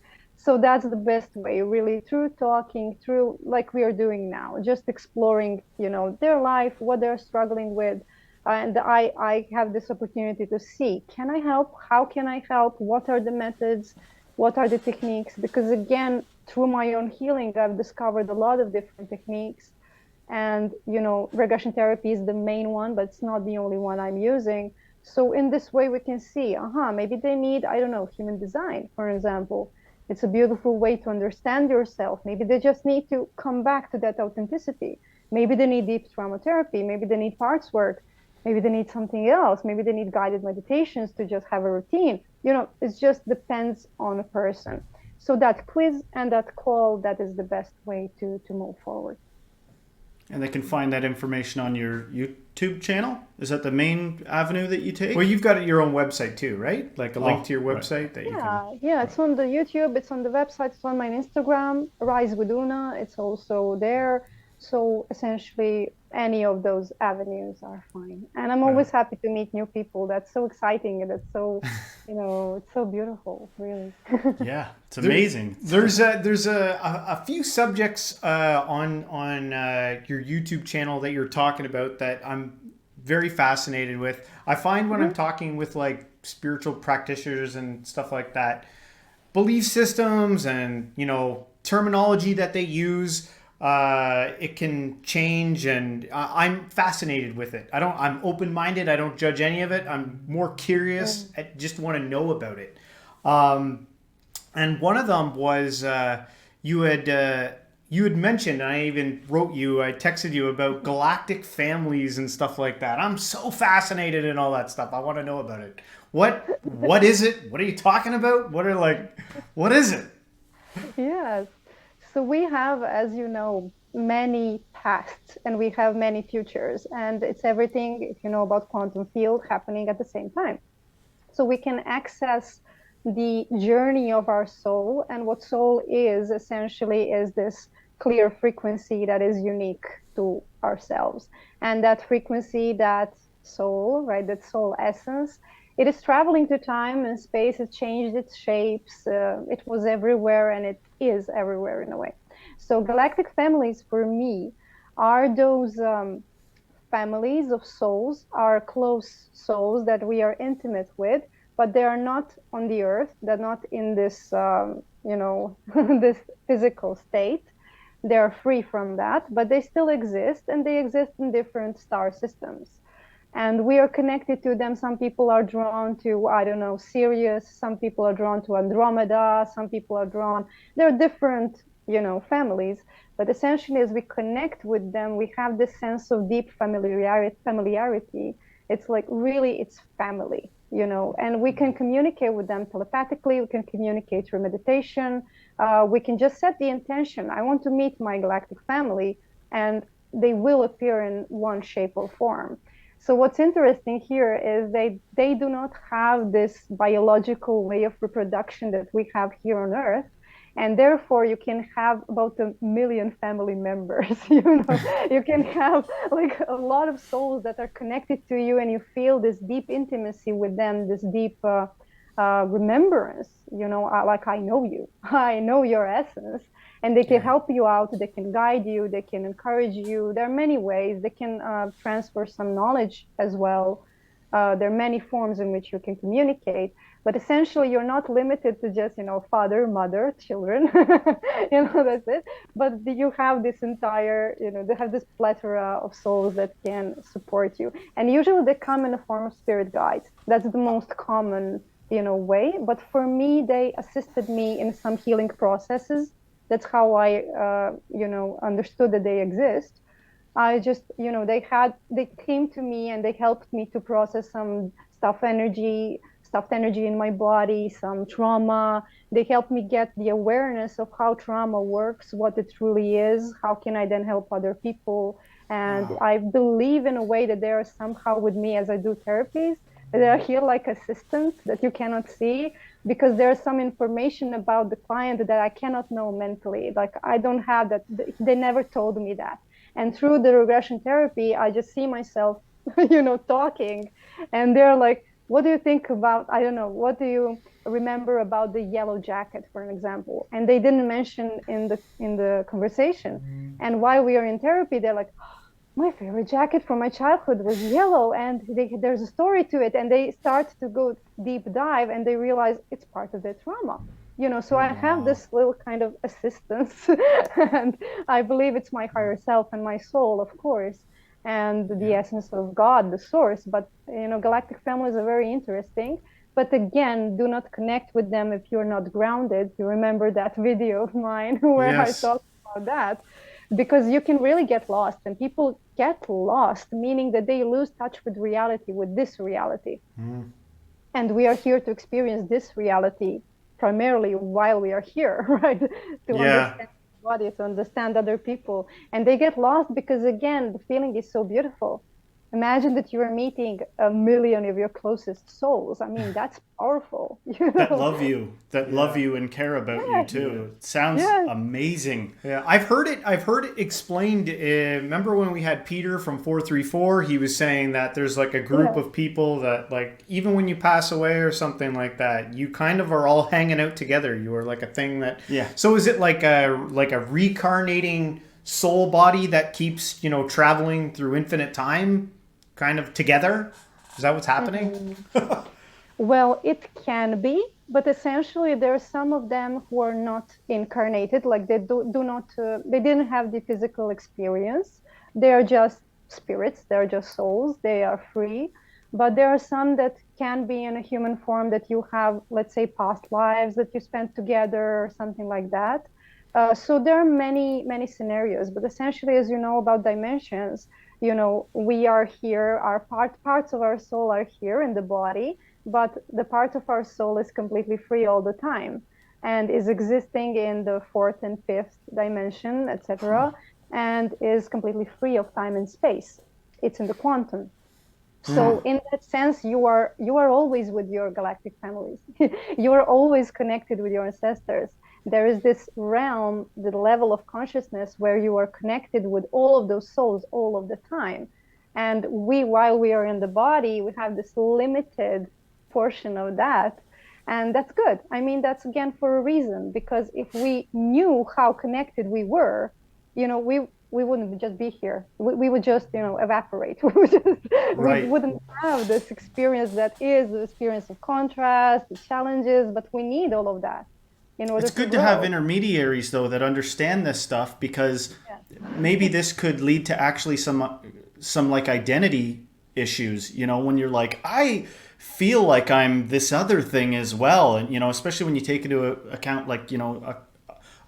So that's the best way, really, through talking, through like we are doing now, just exploring, their life, what they're struggling with, and I have this opportunity to see, can I help? How can I help? What are the methods? What are the techniques? Because again, through my own healing, I've discovered a lot of different techniques. And, regression therapy is the main one, but it's not the only one I'm using. So in this way, we can see, maybe they need, I don't know, human design, for example. It's a beautiful way to understand yourself. Maybe they just need to come back to that authenticity. Maybe they need deep trauma therapy. Maybe they need parts work. Maybe they need something else. Maybe they need guided meditations to just have a routine. It just depends on a person. So that quiz and that call, that is the best way to move forward. And they can find that information on your YouTube channel. Is that the main avenue that you take? Well, you've got your own website too, right? Like a link to your right. website that you can. Yeah, it's on the YouTube, it's on the website, it's on my Instagram, Rise with Una. It's also there. So essentially, any of those avenues are fine. And I'm Uh, always happy to meet new people. That's so exciting, and it's so, it's so beautiful, really. yeah, it's There, amazing. there's a few subjects on your YouTube channel that you're talking about that I'm very fascinated with. I find when I'm Mhm. talking with like spiritual practitioners and stuff like that, belief systems and terminology that they use, it can change, and I'm fascinated with it. I'm open-minded. I don't judge any of it. I'm more curious. Mm. I just want to know about it. Um, and one of them was you had you had mentioned, and I texted you about galactic families and stuff like that. I'm so fascinated in all that stuff. I want to know about it. What is it? What are you talking about? What is it? Yes. So we have, as you know, many pasts and we have many futures. And it's everything, if you know about quantum field, happening at the same time. So we can access the journey of our soul. And what soul is essentially is this clear frequency that is unique to ourselves. And that frequency, that soul, right, that soul essence, it is traveling to time and space. It changed its shapes. It was everywhere and it is everywhere in a way. So galactic families for me are those families of souls, are close souls that we are intimate with, but they are not on the earth. They're not in this, this physical state. They're free from that, but they still exist and they exist in different star systems. And we are connected to them. Some people are drawn to, I don't know, Sirius. Some people are drawn to Andromeda. Some people are drawn. There are different, families. But essentially, as we connect with them, we have this sense of deep familiarity. It's like really, it's family, and we can communicate with them telepathically. We can communicate through meditation. We can just set the intention. I want to meet my galactic family, and they will appear in one shape or form. So what's interesting here is they do not have this biological way of reproduction that we have here on Earth. And therefore you can have about 1 million family members. You can have like a lot of souls that are connected to you and you feel this deep intimacy with them, this deep remembrance, like I know you, I know your essence, and they can Yeah. help you out, they can guide you, they can encourage you. There are many ways they can transfer some knowledge as well. There are many forms in which you can communicate, but essentially you're not limited to just father, mother, children. That's it. But you have this entire, they have this plethora of souls that can support you, and usually they come in the form of spirit guides. That's the most common way. But for me, they assisted me in some healing processes. That's how I understood that they exist. I just, they came to me and they helped me to process some stuffed energy in my body, some trauma. They helped me get the awareness of how trauma works, what it truly is. How can I then help other people? And Wow. I believe in a way that they are somehow with me as I do therapies. They are here like assistants that you cannot see, because there's some information about the client that I cannot know mentally. Like I don't have that. They never told me that. And through the regression therapy, I just see myself, talking. And they're like, what do you think about, I don't know, what do you remember about the yellow jacket, for an example? And they didn't mention in the conversation. And while we are in therapy, they're like, my favorite jacket from my childhood was yellow, and there's a story to it. And they start to go deep dive and they realize it's part of their trauma. So I have Wow. this little kind of assistance, and I believe it's my higher self and my soul, of course, and the Yeah. essence of God, the source. But galactic families are very interesting. But again, do not connect with them if you're not grounded. You remember that video of mine where I Yes. talked about that, because you can really get lost, and people get lost, meaning that they lose touch with reality, with this reality. Mm. And we are here to experience this reality primarily while we are here, right? To Yeah. understand the body, to understand other people. And they get lost because, again, the feeling is so beautiful. Imagine that you are meeting 1 million of your closest souls. I mean, that's powerful, That love Yeah. you and care about you Yes, too. It sounds yes, amazing. Yeah, I've heard it. I've heard it explained. Remember when we had Peter from 434? He was saying that there's like a group yes. of people that, like, even when you pass away or something like that, you kind of are all hanging out together. You are like a thing that. Yeah. So is it like a reincarnating soul body that keeps traveling through infinite time, kind of together? Is that what's happening? Mhm. Well, it can be, but essentially there are some of them who are not incarnated, like they do not, they didn't have the physical experience. They are just spirits, they're just souls, they are free. But there are some that can be in a human form, that you have, let's say, past lives that you spent together or something like that. So there are many, many scenarios, but essentially, as you know about dimensions, we are here, our parts of our soul are here in the body, but the part of our soul is completely free all the time. and is existing in the fourth and fifth dimension, etc., and is completely free of time and space. It's in the quantum. So in that sense, you are always with your galactic families. You are always connected with your ancestors. There is this realm, the level of consciousness where you are connected with all of those souls all of the time. And while we are in the body, we have this limited portion of that. And that's good. I mean, that's again for a reason, because if we knew how connected we were, we wouldn't just be here. We would just, evaporate. We Right. wouldn't have this experience that is the experience of contrast, the challenges, but we need all of that in order It's to good to have grow. intermediaries though that understand this stuff, because Yeah. maybe this could lead to actually some like identity issues, when you're like, I feel like I'm this other thing as well. And especially when you take into account like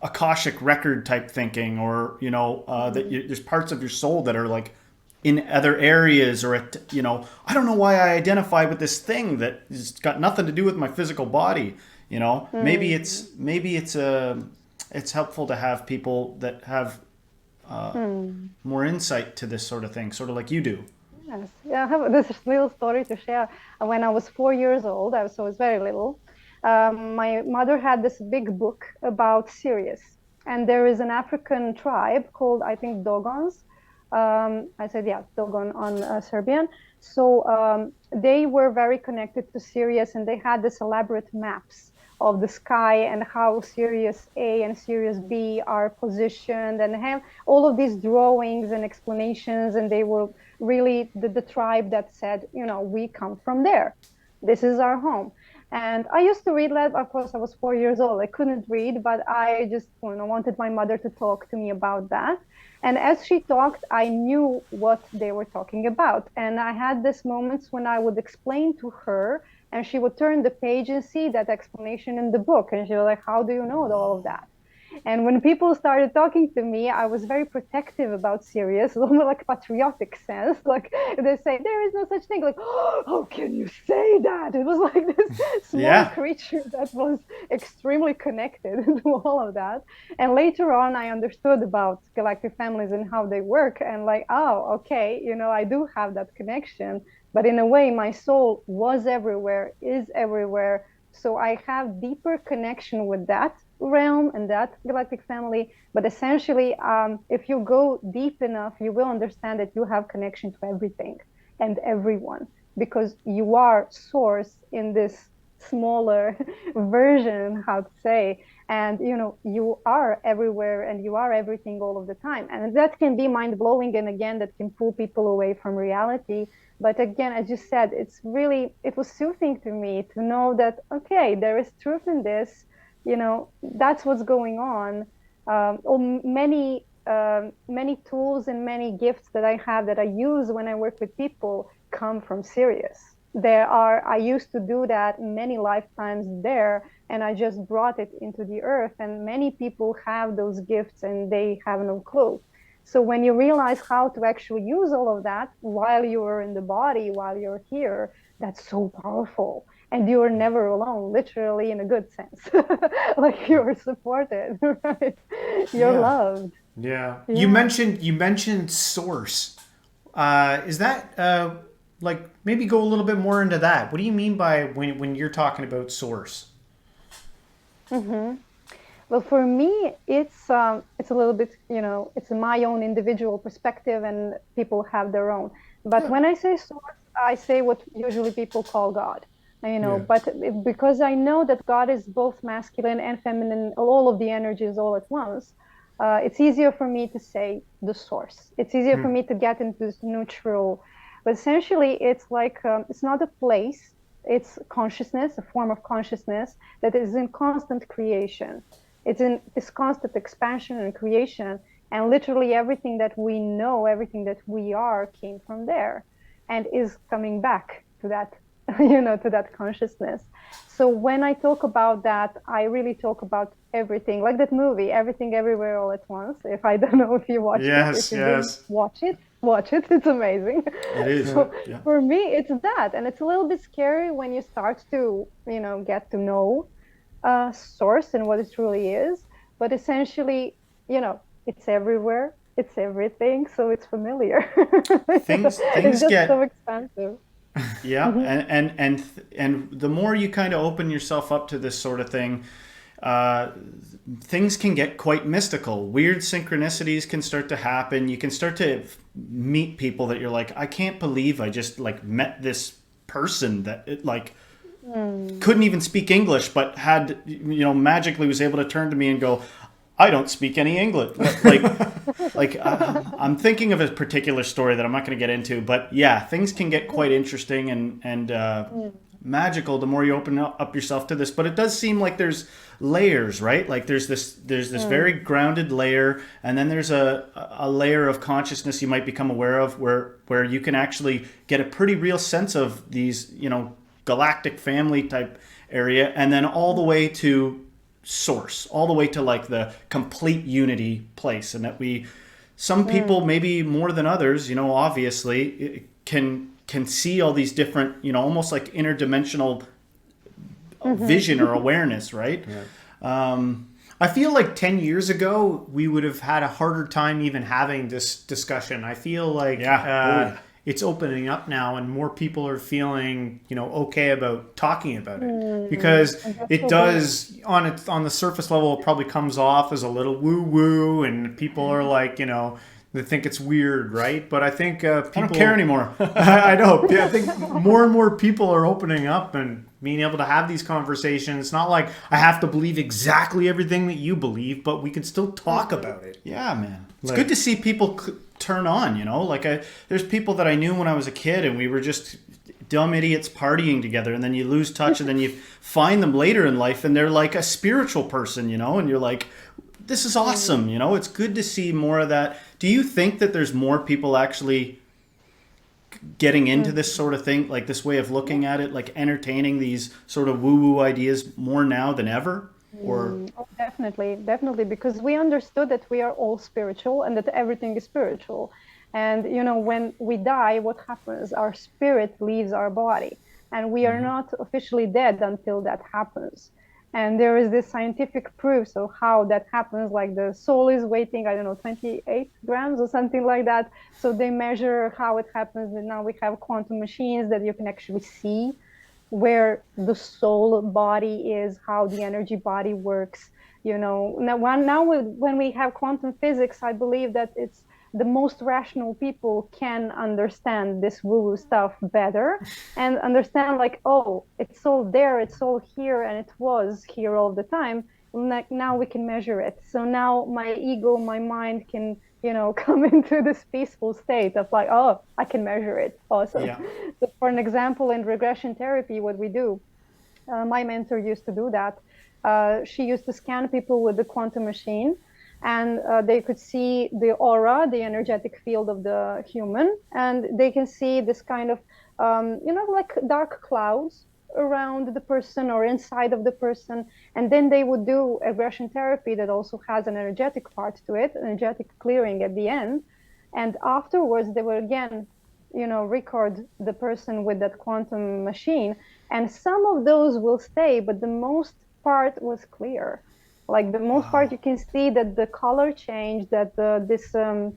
akashic record type thinking, or there's parts of your soul that are like in other areas, or I don't know why I identify with this thing that has got nothing to do with my physical body. Maybe it's helpful to have people that have more insight to this sort of thing, sort of like you do. Yes, yeah, I have this little story to share. When I was 4 years old, so I was very little. My mother had this big book about Sirius, and there is an African tribe called, I think, Dogons. I said, yeah, Dogon on Serbian. So they were very connected to Sirius, and they had this elaborate maps of the sky and how Sirius A and Sirius B are positioned, and have all of these drawings and explanations. And they were really the tribe that said, we come from there. This is our home. And I used to read that. Of course, I was 4 years old. I couldn't read, but I just wanted my mother to talk to me about that. And as she talked, I knew what they were talking about. And I had these moments when I would explain to her, and she would turn the page and see that explanation in the book. And she was like, how do you know all of that? And when people started talking to me, I was very protective about Sirius, almost like patriotic sense. Like they say, there is no such thing. Like, oh, how can you say that? It was like this small Yeah. creature that was extremely connected to all of that. And later on, I understood about galactic families and how they work. And like, oh, okay, I do have that connection. But in a way, my soul was everywhere, is everywhere. So I have deeper connection with that realm and that galactic family. But essentially, if you go deep enough, you will understand that you have connection to everything and everyone, because you are source in this smaller version, how to say. And you are everywhere and you are everything all of the time. And that can be mind blowing, and again, that can pull people away from reality. But again, as you said, it was soothing to me to know that, okay, there is truth in this. That's what's going on. Many tools and many gifts that I have that I use when I work with people come from Sirius. I used to do that many lifetimes there, and I just brought it into the earth. And many people have those gifts and they have no clue. So when you realize how to actually use all of that while you're in the body, while you're here, that's so powerful. And you're never alone, literally in a good sense. Like you're supported, right? You're Yeah. loved. Yeah. You Yeah. mentioned source. Is that like, maybe go a little bit more into that? What do you mean by when you're talking about source? Mm-hmm. Well, for me, it's a little bit, it's my own individual perspective, and people have their own. But Yeah. when I say source, I say what usually people call God. Yeah. But because I know that God is both masculine and feminine, all of the energies all at once, it's easier for me to say the source. It's easier for me to get into this neutral. But essentially, it's like it's not a place. It's consciousness, a form of consciousness that is in constant creation. It's in this constant expansion and creation. And literally everything that we know, everything that we are came from there and is coming back to that, to that consciousness. So when I talk about that, I really talk about everything, like that movie, Everything Everywhere All at Once. If I don't know if you watched it, if Yes. you didn't Yes. watch it, watch it. It's amazing. It is. So Yeah. for me, it's that. And it's a little bit scary when you start to, get to know source and what it truly is. But essentially, it's everywhere, it's everything, so it's familiar. It's Things just so get expansive. yeah, Hmm. and the more you kind of open yourself up to this sort of thing, uh, things can get quite mystical. Weird synchronicities can start to happen. You can start to meet people that you're like, I can't believe I just like met this person that it like Mm. couldn't even speak English, but had magically was able to turn to me and go, I don't speak any English. I'm thinking of a particular story that I'm not going to get into, but yeah, things can get quite interesting and Mm. magical the more you open up yourself to this. But it does seem like there's layers, right? Like there's this very Mm. grounded layer, and then there's a layer of consciousness you might become aware of where you can actually get a pretty real sense of these, galactic family type area, and then all the way to source, all the way to like the complete unity place. And that some people, Mm. maybe more than others, obviously can see all these different, almost like interdimensional vision or Mhm. awareness, right? Yeah. I feel like 10 years ago, we would have had a harder time even having this discussion. I feel like Yeah. Oh yeah. it's opening up now and more people are feeling, okay about talking about it. Mm. Because And that's it so good. does, on the surface level, it probably comes off as a little woo-woo and people are like, they think it's weird, right? But I think I don't care people, anymore. I know. I think more and more people are opening up and being able to have these conversations. It's not like I have to believe exactly everything that you believe, but we can still talk Mhm. about it. Yeah, man. It's good to see people turn on. Like there's people that I knew when I was a kid, and we were just dumb idiots partying together, and then you lose touch, and then you find them later in life, and they're like a spiritual person, and you're like, this is awesome. Mm. It's good to see more of that. Do you think that there's more people actually getting into this Mm. sort of thing, like this way of Yeah. looking at it, like entertaining these sort of woo-woo ideas more now than ever? Or Oh, definitely, definitely, because we understood that we are all spiritual and that everything is spiritual. And, when we die, what happens? Our spirit leaves our body, and we are not officially dead until that happens. And there is this scientific proofs of how that happens, like the soul is waiting, I don't know, 28 grams or something like that. So they measure how it happens, and now we have quantum machines that you can actually see where the soul body is, how the energy body works. When we have quantum physics, I believe that it's the most rational people can understand this woo-woo stuff better and understand like, oh, it's all there, it's all here, and it was here all the time. Like now we can measure it. So now my ego, my mind can, come into this peaceful state of like, oh, I can measure it. Awesome. yeah, So for an example, in regression therapy, what we do, my mentor used to do that. She used to scan people with the quantum machine, and they could see the aura, the energetic field of the human, and they can see this kind of, like dark clouds around the person or inside of the person. And then they would do aggression therapy that also has an energetic part to it, energetic clearing at the end. And afterwards, they will again, record the person with that quantum machine, and some of those will stay, but the most part was clear. Like the most part, wow, you can see that the color changed, that this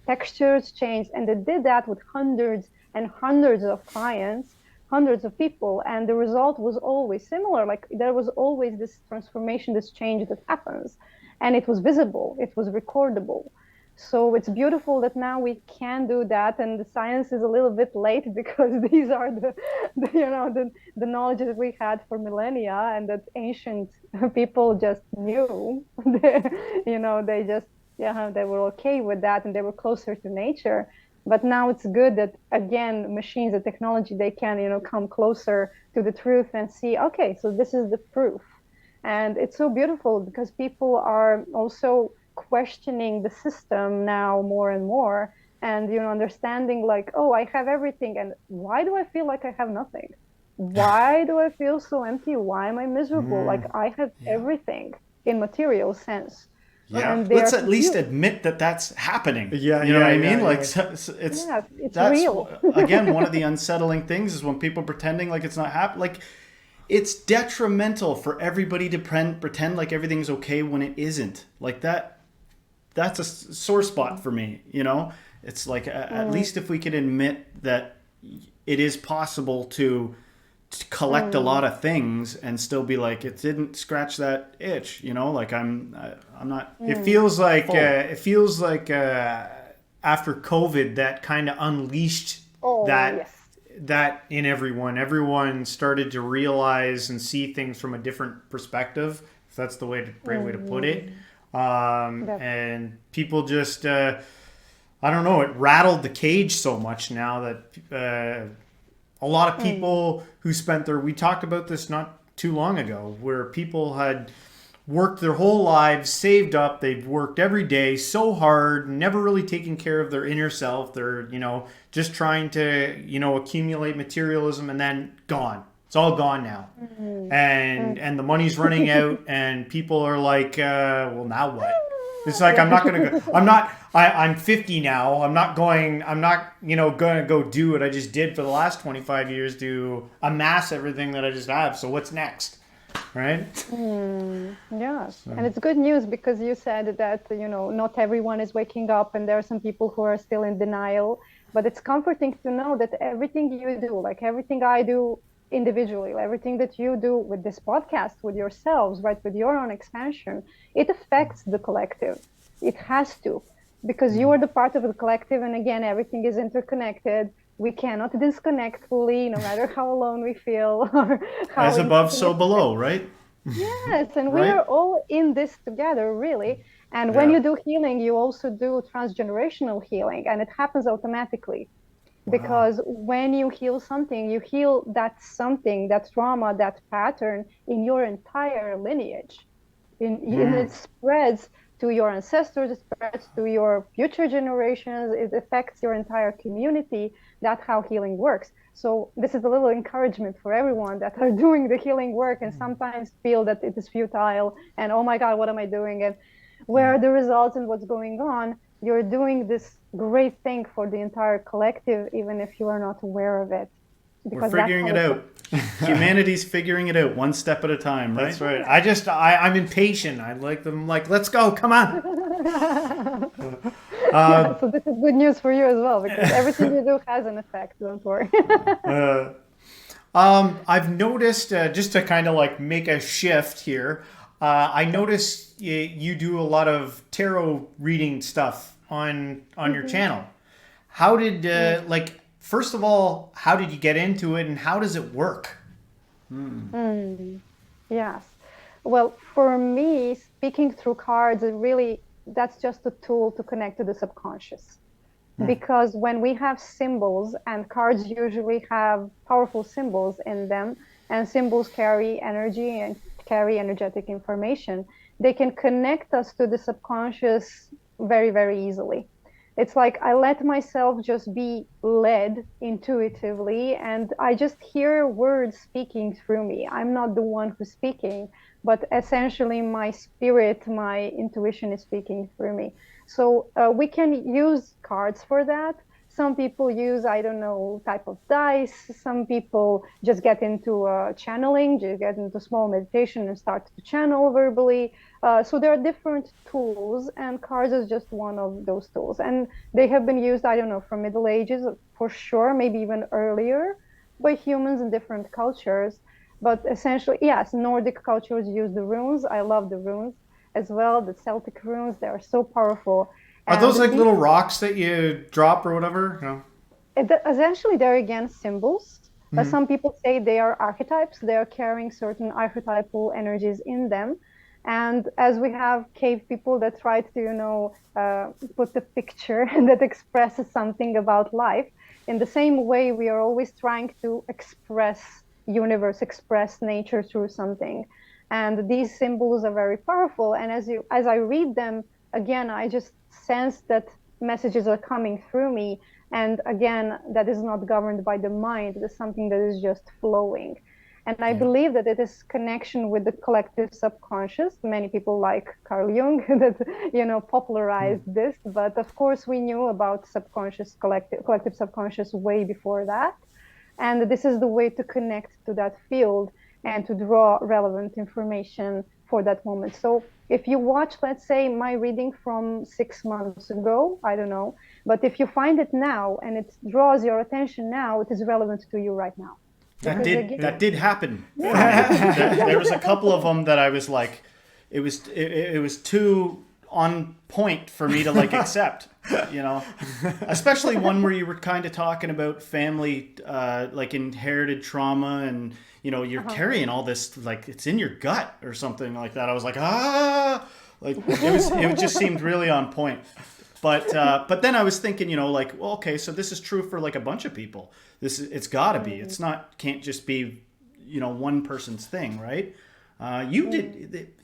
textures changed, and they did that with hundreds and hundreds of clients, hundreds of people, and the result was always similar. Like there was always this transformation, this change that happens, and it was visible, it was recordable. So it's beautiful that now we can do that, and the science is a little bit late because these are the knowledge that we had for millennia, and that ancient people just knew. They just, yeah, they were okay with that, and they were closer to nature. But now it's good that again, machines and technology, they can, come closer to the truth and see, okay, so this is the proof. And it's so beautiful because people are also questioning the system now more and more, and understanding like, oh, I have everything, and why do I feel like I have nothing? Why do I feel so empty? Why am I miserable? Like I have yeah. everything in material sense. Yeah, And they are let's at least confused. admit that that's happening. Yeah, You know what yeah, I yeah, mean? Like yeah. it's Yeah, it's that's real. again one of the unsettling things is when people pretending like it's not happening. Like it's detrimental for everybody to pretend like everything's okay when it isn't. Like that's a sore spot for me, you know? It's like at least if we could admit that it is possible to collect a lot of things and still be like, it didn't scratch that itch, you know? Like I'm not. It feels like after COVID, that kind of unleashed that yes. that in everyone. Everyone started to realize and see things from a different perspective. If that's the right way to put it. And people just, I don't know, it rattled the cage so much now that a lot of people who we talked about this not too long ago, where people had worked their whole lives, saved up, they've worked every day so hard, never really taking care of their inner self. They're, just trying to, accumulate materialism, and then gone. It's all gone now. And the money's running out, and people are like, well, now what? It's like, I'm not going to go, I'm 50 now. I'm not, going to go do what I just did for the last 25 years to amass everything that I just have. So what's next? Right? Yes. And it's good news, because you said that, not everyone is waking up, and there are some people who are still in denial. But it's comforting to know that everything you do, like everything I do individually, everything that you do with this podcast, with yourselves, right, with your own expansion, it affects the collective. It has to, because you are the part of the collective. And again, everything is interconnected. We cannot disconnect fully, no matter how alone we feel. Or how as above, so below, right? Yes, and we are all in this together, really. And when you do healing, you also do transgenerational healing, and it happens automatically. Because when you heal something, you heal that something, that trauma, that pattern in your entire lineage. And it spreads to your ancestors, it spreads to your future generations, it affects your entire community. That's how healing works. So this is a little encouragement for everyone that are doing the healing work and sometimes feel that it is futile and, oh my God, what am I doing? And where are the results and what's going on? You're doing this great thing for the entire collective, even if you are not aware of it. We're figuring it out. Humanity's figuring it out one step at a time, right? That's right. I'm impatient. I like them like, let's go, come on. So this is good news for you as well, because everything you do has an effect, don't worry. I've noticed, just to kind of like make a shift here, I noticed you do a lot of tarot reading stuff on your channel. How did, first of all, how did you get into it, and how does it work? Yes. Well, for me, speaking through cards, that's just a tool to connect to the subconscious. Because when we have symbols, and cards usually have powerful symbols in them, and symbols carry energy and carry energetic information, they can connect us to the subconscious very, very easily. It's like I let myself just be led intuitively, and I just hear words speaking through me. I'm not the one who's speaking, but essentially my spirit, my intuition is speaking through me. So we can use cards for that. Some people use, I don't know, type of dice. Some people just get into channeling, just get into small meditation and start to channel verbally. So there are different tools, and cards is just one of those tools. And they have been used, I don't know, from Middle Ages for sure, maybe even earlier, by humans in different cultures. But essentially, yes, Nordic cultures use the runes. I love the runes as well. The Celtic runes, they are so powerful. Are those like little rocks that you drop or whatever? No. Essentially, they're again symbols. Some people say they are archetypes. They are carrying certain archetypal energies in them. And as we have cave people that try to, put the picture that expresses something about life, in the same way, we are always trying to express universe, express nature through something. And these symbols are very powerful. And as I read them, again, I just sense that messages are coming through me. And again, that is not governed by the mind. It is something that is just flowing. And I believe that it is connection with the collective subconscious. Many people like Carl Jung that, popularized this. But of course, we knew about collective subconscious way before that. And this is the way to connect to that field. and to draw relevant information for that moment. So if you watch, let's say, my reading from 6 months ago, I don't know, but if you find it now and it draws your attention now, it is relevant to you right now. That Because did again, that did happen for me. yeah, There was a couple of them that I was like, it was too on point for me to like accept, you know. Especially one where you were kind of talking about family, like inherited trauma, and you know you're carrying all this like it's in your gut or something like that. I was like, like it just seemed really on point. But then I was thinking, you know, like, well, okay, so this is true for like a bunch of people. It's got to be. It's not can't just be, you know, one person's thing, right? You did.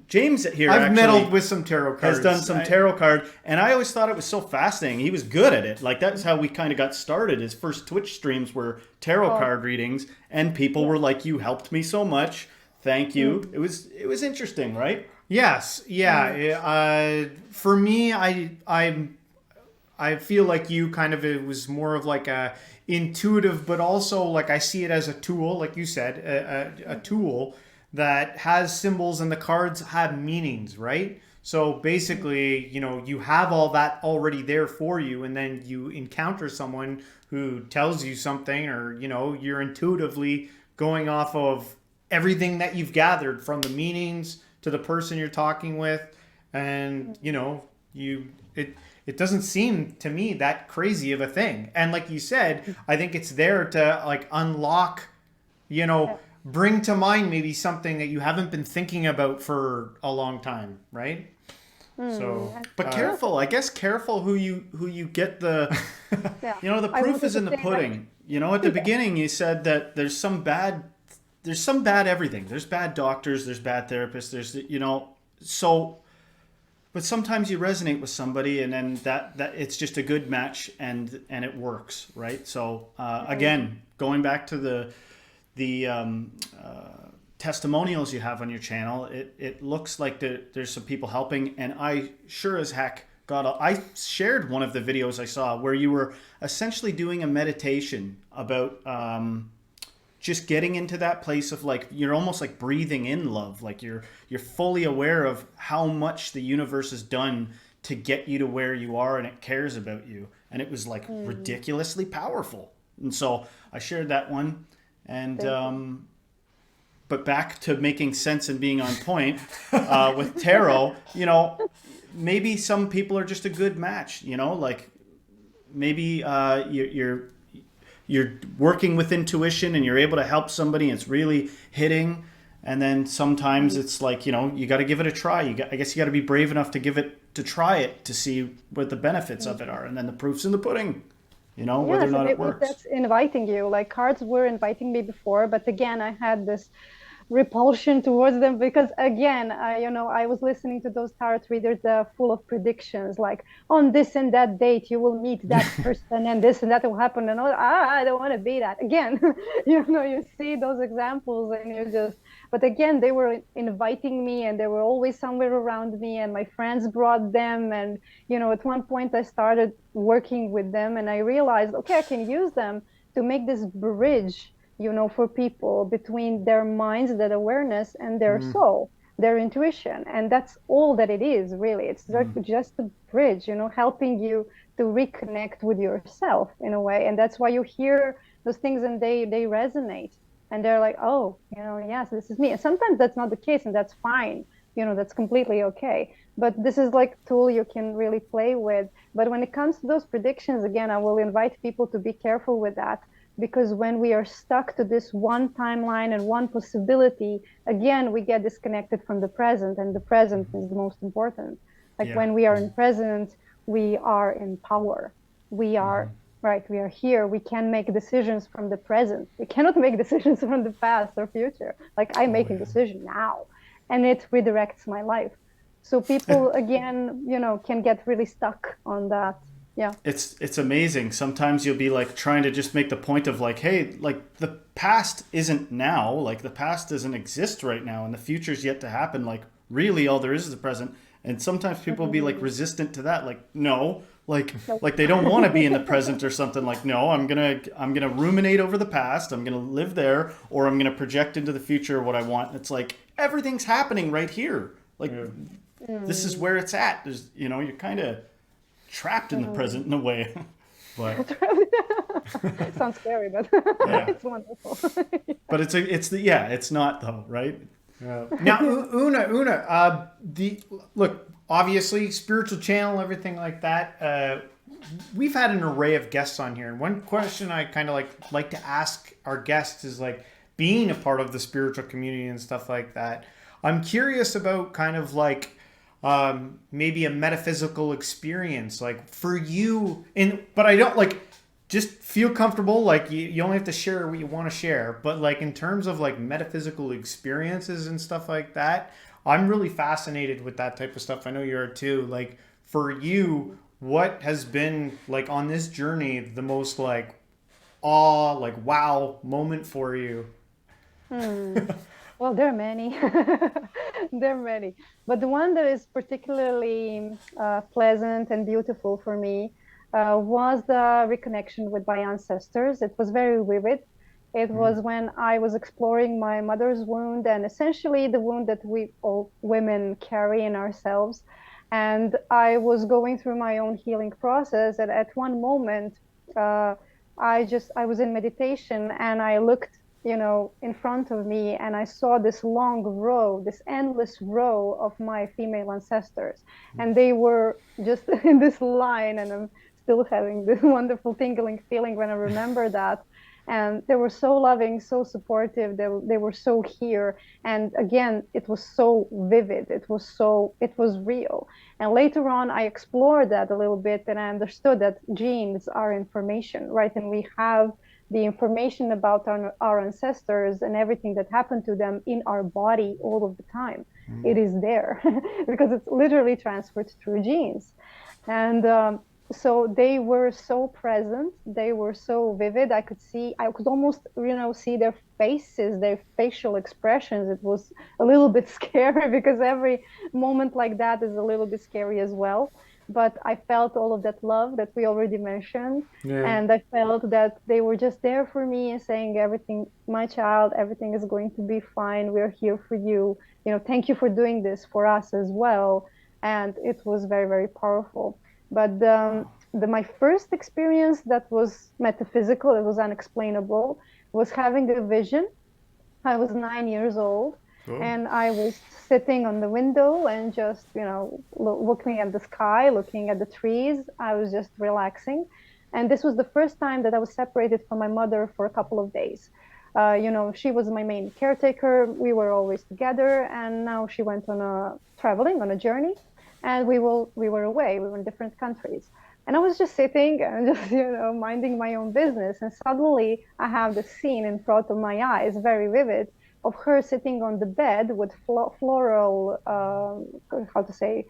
James here. I've actually meddled with some tarot cards. has done some tarot card, and I always thought it was so fascinating. He was good at it. Like that's how we kind of got started. His first Twitch streams were tarot card readings, and people were like, "You helped me so much. Thank you." It was interesting, right? Yes, yeah. For me, I feel like you kind of it was more of like a intuitive, but also like I see it as a tool, like you said, a tool that has symbols and the cards have meanings, right? So basically, you know, you have all that already there for you, and then you encounter someone who tells you something, or you know, you're intuitively going off of everything that you've gathered from the meanings to the person you're talking with, and you know, it doesn't seem to me that crazy of a thing. And like you said, I think it's there to like unlock, you know, bring to mind maybe something that you haven't been thinking about for a long time, right? So, But careful, I guess careful who you get the yeah. you know, the I proof wanted is to in the say that. pudding. You know, at the beginning you said that there's some bad everything. There's bad doctors, there's bad therapists, there's you know, so but sometimes you resonate with somebody and then that it's just a good match and it works, right? So again, going back to the testimonials you have on your channel, it looks like there's some people helping, and I sure as heck I shared one of the videos I saw where you were essentially doing a meditation about just getting into that place of like you're almost like breathing in love, like you're fully aware of how much the universe has done to get you to where you are, and it cares about you, and it was like ridiculously powerful. And so I shared that one, and but back to making sense and being on point with tarot, you know, maybe some people are just a good match, you know, like maybe you're working with intuition and you're able to help somebody and it's really hitting, and then sometimes it's like, you know, you got to give it a try. I guess you got to be brave enough to try it to see what the benefits of it are, and then the proof's in the pudding, you know, whether or not it works. That's inviting you. Like cards were inviting me before, but again, I had this repulsion towards them because again, you know, I was listening to those tarot readers that are full of predictions, like on this and that date you will meet that person and this and that will happen, and all. I don't want to be that again. You know, you see those examples and you just, but again, they were inviting me and they were always somewhere around me, and my friends brought them, and you know, at one point I started working with them and I realized, okay, I can use them to make this bridge, you know, for people between their minds, that awareness, and their soul, their intuition. And that's all that it is, really. It's just a bridge, you know, helping you to reconnect with yourself in a way. And that's why you hear those things and they resonate. And they're like, oh, you know, yes, this is me. And sometimes that's not the case, and that's fine. You know, that's completely okay. But this is like a tool you can really play with. But when it comes to those predictions, again, I will invite people to be careful with that, because when we are stuck to this one timeline and one possibility, again, we get disconnected from the present, and the present is the most important. Like when we are in present, we are in power. We are, right, we are here. We can make decisions from the present. We cannot make decisions from the past or future. Like I'm making a decision now, and it redirects my life. So people, again, you know, can get really stuck on that. Yeah. It's amazing. Sometimes you'll be like trying to just make the point of like, hey, like the past isn't now, like the past doesn't exist right now, and the future's yet to happen. Like really all there is the present. And sometimes people will be like resistant to that. Like, no, Nope. like they don't want to be in the present or something. Like, no, I'm gonna ruminate over the past. I'm gonna live there, or I'm gonna project into the future what I want. And it's like everything's happening right here. Like this is where it's at. There's you're kind of trapped in the present in a way. But Sounds scary, but yeah, it's wonderful. but it's not though, right? Now, Una, the look, obviously, spiritual channel, everything like that. We've had an array of guests on here, and one question I kind of like to ask our guests is like being a part of the spiritual community and stuff like that. I'm curious about kind of like maybe a metaphysical experience, like for you, but I don't like. Just feel comfortable. Like you only have to share what you want to share. But like in terms of like metaphysical experiences and stuff like that, I'm really fascinated with that type of stuff. I know you are too. Like for you, what has been like on this journey the most like awe, like wow moment for you? Well, there are many. There are many. But the one that is particularly pleasant and beautiful for me was the reconnection with my ancestors. It was very vivid. It was when I was exploring my mother's wound and essentially the wound that we all women carry in ourselves. And I was going through my own healing process. And at one moment, uh, I was in meditation and I looked, in front of me and I saw this long row, this endless row of my female ancestors. And they were just in this line, and I'm still having this wonderful tingling feeling when I remember that. And they were so loving, so supportive. They were so here. And again, it was so vivid. It was real. And later on, I explored that a little bit and I understood that genes are information, right? And we have the information about our ancestors and everything that happened to them in our body all of the time. It is there because it's literally transferred through genes. And so they were so present, they were so vivid. I could almost see their faces, their facial expressions. It was a little bit scary because every moment like that is a little bit scary as well. But I felt all of that love that we already mentioned, Yeah. and I felt that they were just there for me and saying, everything, my child, everything is going to be fine, we're here for you, thank you for doing this for us as well. And it was very, very powerful. But my first experience that was metaphysical, it was unexplainable, was having a vision. I was 9 years old, Cool. and I was sitting on the window and just, looking at the sky, looking at the trees. I was just relaxing. And this was the first time that I was separated from my mother for a couple of days. She was my main caretaker. We were always together, and now she went on traveling on a journey, and we were away. We were in different countries. And I was just sitting and just, minding my own business. And suddenly I have the scene in front of my eyes, very vivid, of her sitting on the bed with floral, how to say,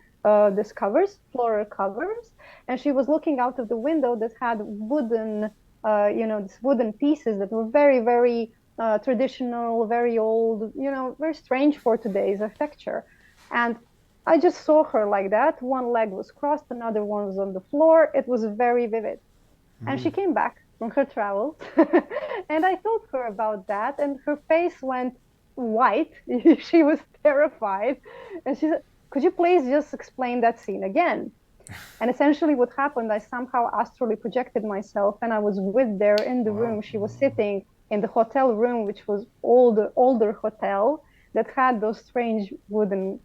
this covers, floral covers. And she was looking out of the window that had wooden, these wooden pieces that were very, very traditional, very old, very strange for today's architecture. And I just saw her like that. One leg was crossed, another one was on the floor. It was very vivid. And she came back from her travels. And I told her about that, and her face went white. She was terrified. And she said, could you please just explain that scene again? And essentially, what happened, I somehow astrally projected myself, and I was with there in the room. She was sitting in the hotel room, which was older hotel that had those strange wooden,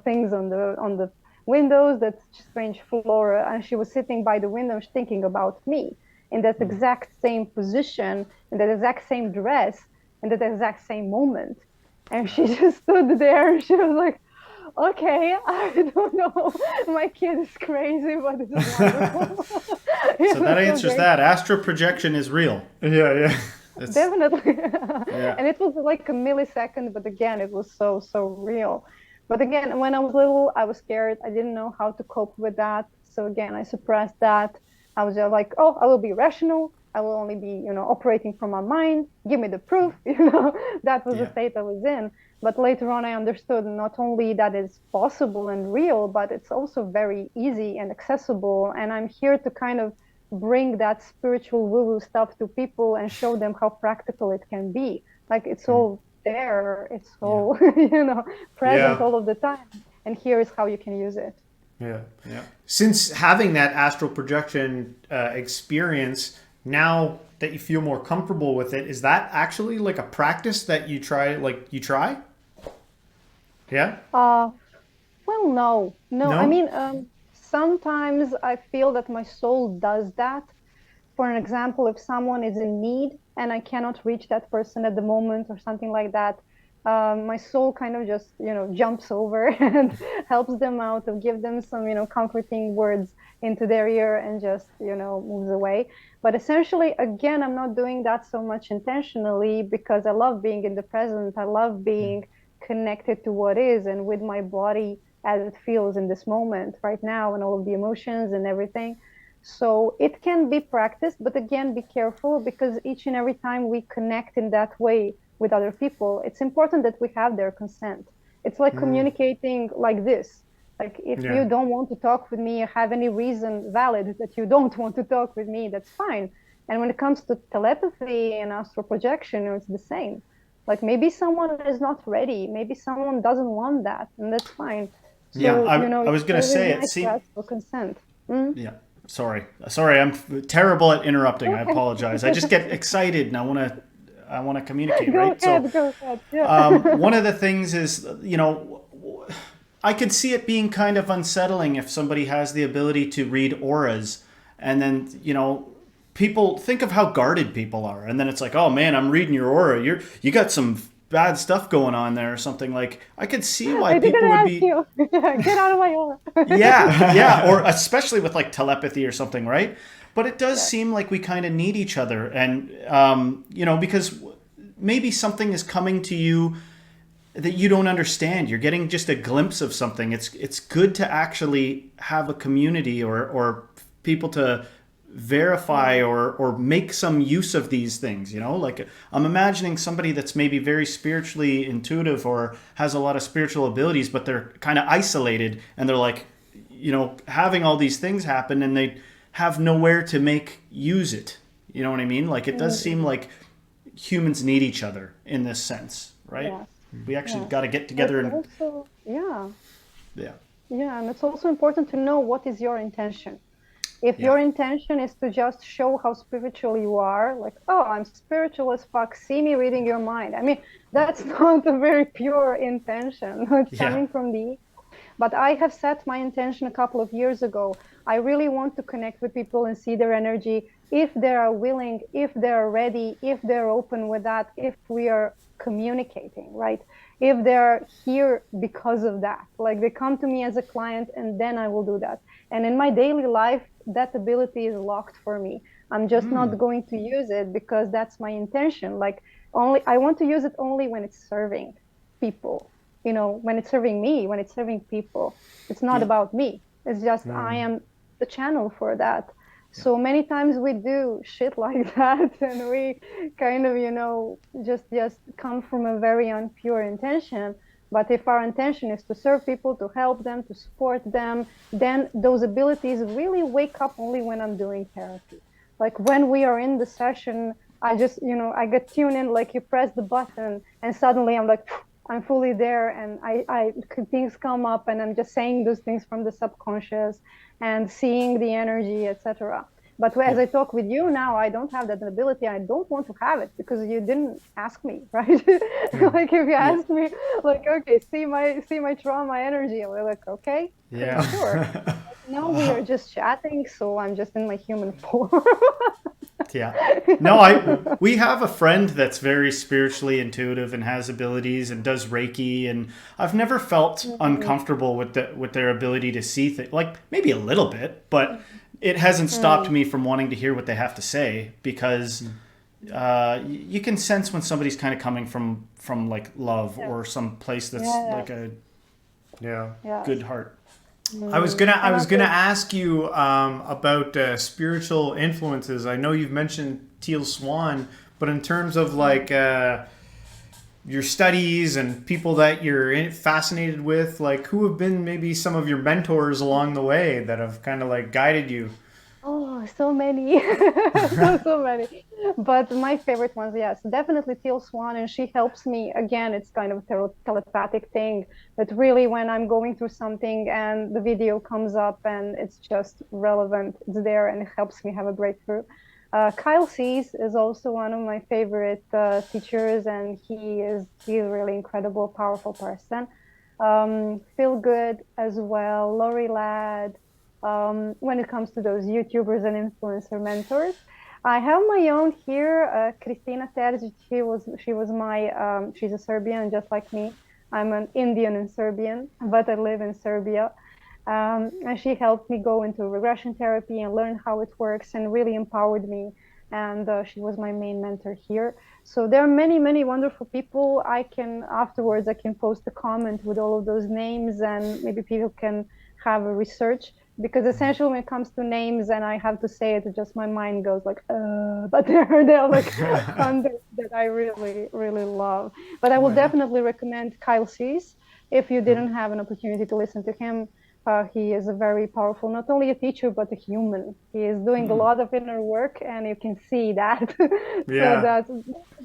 things on the windows, that strange flora. And she was sitting by the window thinking about me in that exact same position, in that exact same dress, in that exact same moment. And she just stood there and she was like, okay, I don't know. My kid is crazy, but this is wonderful. So that answers that. Astral projection is real. Yeah, yeah. Definitely. Yeah. And it was like a millisecond, but again, it was so, so real. But again, when I was little, I was scared. I didn't know how to cope with that. So again, I suppressed that. I was just like, oh, I will be rational. I will only be, operating from my mind. Give me the proof. That was the Yeah. state I was in. But later on, I understood not only that it's possible and real, but it's also very easy and accessible. And I'm here to kind of bring that spiritual woo-woo stuff to people and show them how practical it can be. Like it's all there, it's Yeah. all, present Yeah. all of the time. And here is how you can use it. Yeah. Yeah. Since having that astral projection experience, now that you feel more comfortable with it, is that actually like a practice that you try? Like you try? Yeah. Uh, well, no, no. I No. mean, sometimes I feel that my soul does that. For an example, if someone is in need and I cannot reach that person at the moment or something like that, my soul kind of just, jumps over and helps them out, or give them some, comforting words into their ear and just, moves away. But essentially, again, I'm not doing that so much intentionally because I love being in the present. I love being connected to what is and with my body as it feels in this moment right now and all of the emotions and everything. So it can be practiced, but again, be careful because each and every time we connect in that way with other people, it's important that we have their consent. It's like communicating like this. Like if Yeah. you don't want to talk with me or have any reason valid that you don't want to talk with me, that's fine. And when it comes to telepathy and astral projection, it's the same. Like maybe someone is not ready, maybe someone doesn't want that, and that's fine. Yeah. So, I it's was gonna always say it. nice to See. ask for consent. Mm? Yeah. Sorry. I'm terrible at interrupting. I Okay. apologize. I just get excited and I want to communicate, Go right? So, ahead, go ahead. Yeah. one of the things is, I could see it being kind of unsettling if somebody has the ability to read auras, and then, people think of how guarded people are, and then it's like, oh man, I'm reading your aura. You got some bad stuff going on there or something. Like, I could see why I didn't people would ask be. you. Get out of my aura. Yeah, yeah, or especially with like telepathy or something, right? But it does Yeah. seem like we kind of need each other, and because maybe something is coming to you that you don't understand. You're getting just a glimpse of something. It's good to actually have a community or people to verify or make some use of these things. Like I'm imagining somebody that's maybe very spiritually intuitive or has a lot of spiritual abilities, but they're kind of isolated and they're like, having all these things happen and they have nowhere to use it. You know what I mean? Like it does seem like humans need each other in this sense, right? Yes. We actually Yes. got to get It's together and also, yeah. yeah, Yeah. And it's also important to know what is your intention. If yeah, your intention is to just show how spiritual you are, like, oh, I'm spiritual as fuck, see me reading your mind. I mean, that's not a very pure intention. It's yeah, coming from the But I have set my intention a couple of years ago. I really want to connect with people and see their energy. If they are willing, if they're ready, if they're open with that, if we are communicating, right? If they're here because of that, like they come to me as a client and then I will do that. And in my daily life, that ability is locked for me. I'm just not going to use it because that's my intention. Like only I want to use it only when it's serving people, when it's serving me, when it's serving people. It's not yeah, about me. It's just I am the channel for that. So many times we do shit like that and we kind of, just come from a very unpure intention. But if our intention is to serve people, to help them, to support them, then those abilities really wake up only when I'm doing therapy. Like when we are in the session, I just, I get tuned in, like you press the button and suddenly I'm like, I'm fully there and things come up and I'm just saying those things from the subconscious and seeing the energy, etc. But as yeah, I talk with you now, I don't have that ability. I don't want to have it because you didn't ask me, right? Like if you yeah, asked me, like, okay, see my trauma energy, we're like, okay, sure. yeah. But now we are just chatting, so I'm just in my human form. Yeah. No, we have a friend that's very spiritually intuitive and has abilities and does Reiki, and I've never felt uncomfortable with their ability to see things. Like maybe a little bit, but it hasn't stopped me from wanting to hear what they have to say because you can sense when somebody's kind of coming from like love Yeah. or some place that's Yes. like a yeah Yes. good heart. I And was gonna ask you about spiritual influences. I know you've mentioned Teal Swan, but in terms of like your studies and people that you're fascinated with, like who have been maybe some of your mentors along the way that have kind of like guided you? Oh, so many, so many. But my favorite ones, yes, definitely Teal Swan, and she helps me. Again, it's kind of a telepathic thing, but really, when I'm going through something and the video comes up and it's just relevant, it's there and it helps me have a breakthrough. Kyle Cease is also one of my favorite teachers, and he's a really incredible, powerful person. Feel Good as well, Lori Ladd, when it comes to those YouTubers and influencer mentors. I have my own here, Christina Terzic. She was my she's a Serbian just like me. I'm an Indian and Serbian, but I live in Serbia. And she helped me go into regression therapy and learn how it works and really empowered me. And she was my main mentor here. So there are many, many wonderful people. Afterwards, I can post a comment with all of those names and maybe people can have a research because essentially when it comes to names and I have to say it, just my mind goes like, but there are like hundreds that I really, really love. But I will Wow. definitely recommend Kyle Cease if you didn't have an opportunity to listen to him. He is a very powerful, not only a teacher, but a human. He is doing a lot of inner work, and you can see that. So Yeah. that's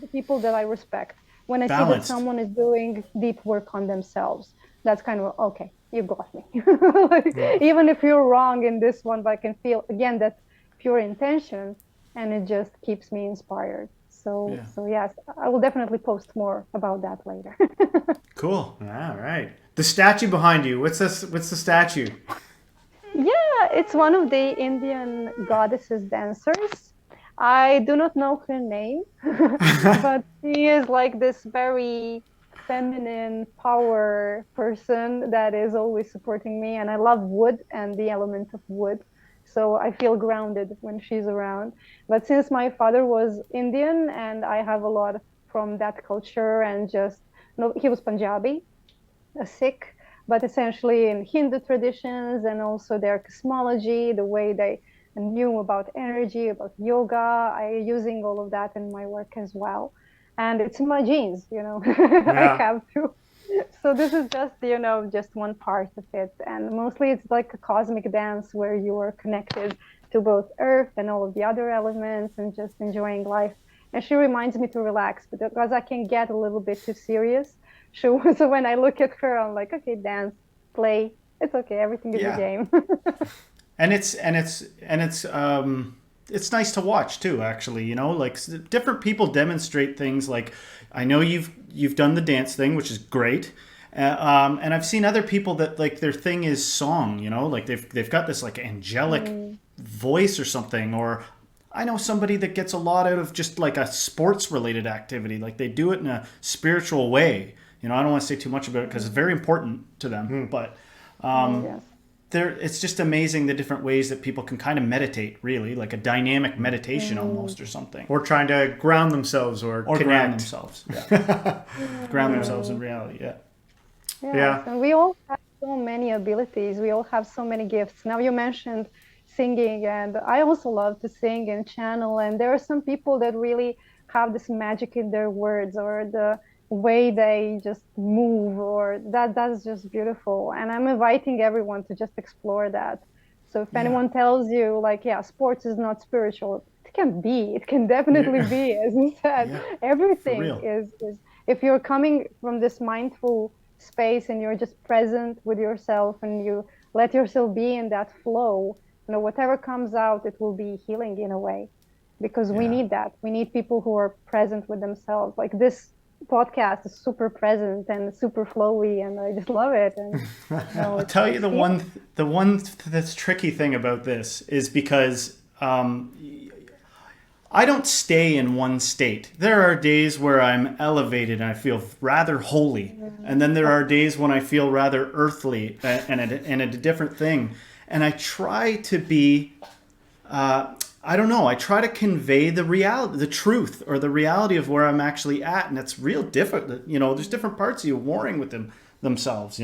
the people that I respect. When I see that Balanced. someone is doing deep work on themselves, that's kind of okay, you got me. Like, Yeah. even if you're wrong in this one, but I can feel again that pure intention, and it just keeps me inspired. So, Yeah. so yes, I will definitely post more about that later. Cool. All right. The statue behind you. What's this? What's the statue? Yeah, it's one of the Indian goddesses dancers. I do not know her name, but she is like this very feminine power person that is always supporting me. And I love wood and the element of wood. So I feel grounded when she's around. But since my father was Indian and I have a lot from that culture and just, no, he was Punjabi, a Sikh, but essentially in Hindu traditions and also their cosmology, the way they knew about energy, about yoga. I using all of that in my work as well. And it's in my genes. I Yeah. have to. So this is just one part of it. And mostly it's like a cosmic dance where you are connected to both earth and all of the other elements and just enjoying life. And she reminds me to relax because I can get a little bit too serious. So when I look at her, I'm like, okay, dance, play. It's okay. Everything is a Yeah. game. And it's nice to watch too. Actually, like different people demonstrate things. Like I know you've done the dance thing, which is great. And I've seen other people that like their thing is song. Like they've got this like angelic Mm, voice or something. Or I know somebody that gets a lot out of just like a sports related activity. Like they do it in a spiritual way. I don't want to say too much about it because it's very important to them. But yes. it's just amazing the different ways that people can kind of meditate, really, like a dynamic meditation Mm, almost or something. Or trying to ground themselves or Or ground connect. themselves. Yeah. Ground themselves in mm. reality. Yeah. Yes, Yeah. and we all have so many abilities. We all have so many gifts. Now you mentioned singing, and I also love to sing and channel. And there are some people that really have this magic in their words or the way they just move, or that's just beautiful. And I'm inviting everyone to just explore that. So if Yeah. anyone tells you like, yeah, sports is not spiritual, it can be. It can definitely Yeah. be, as you said. Yeah. For Everything real. is if you're coming from this mindful space and you're just present with yourself and you let yourself be in that flow, whatever comes out, it will be healing in a way because we Yeah. need that. We need people who are present with themselves. Like this podcast is super present and super flowy, and I just love it. And I'll it's tell you it's healing. the one that's tricky thing about this is because I don't stay in one state. There are days where I'm elevated and I feel rather holy. And then there are days when I feel rather earthly and a different thing. And I try to be, I don't know, I try to convey the reality, the truth, or the reality of where I'm actually at. And it's real different. There's different parts of you warring with themselves.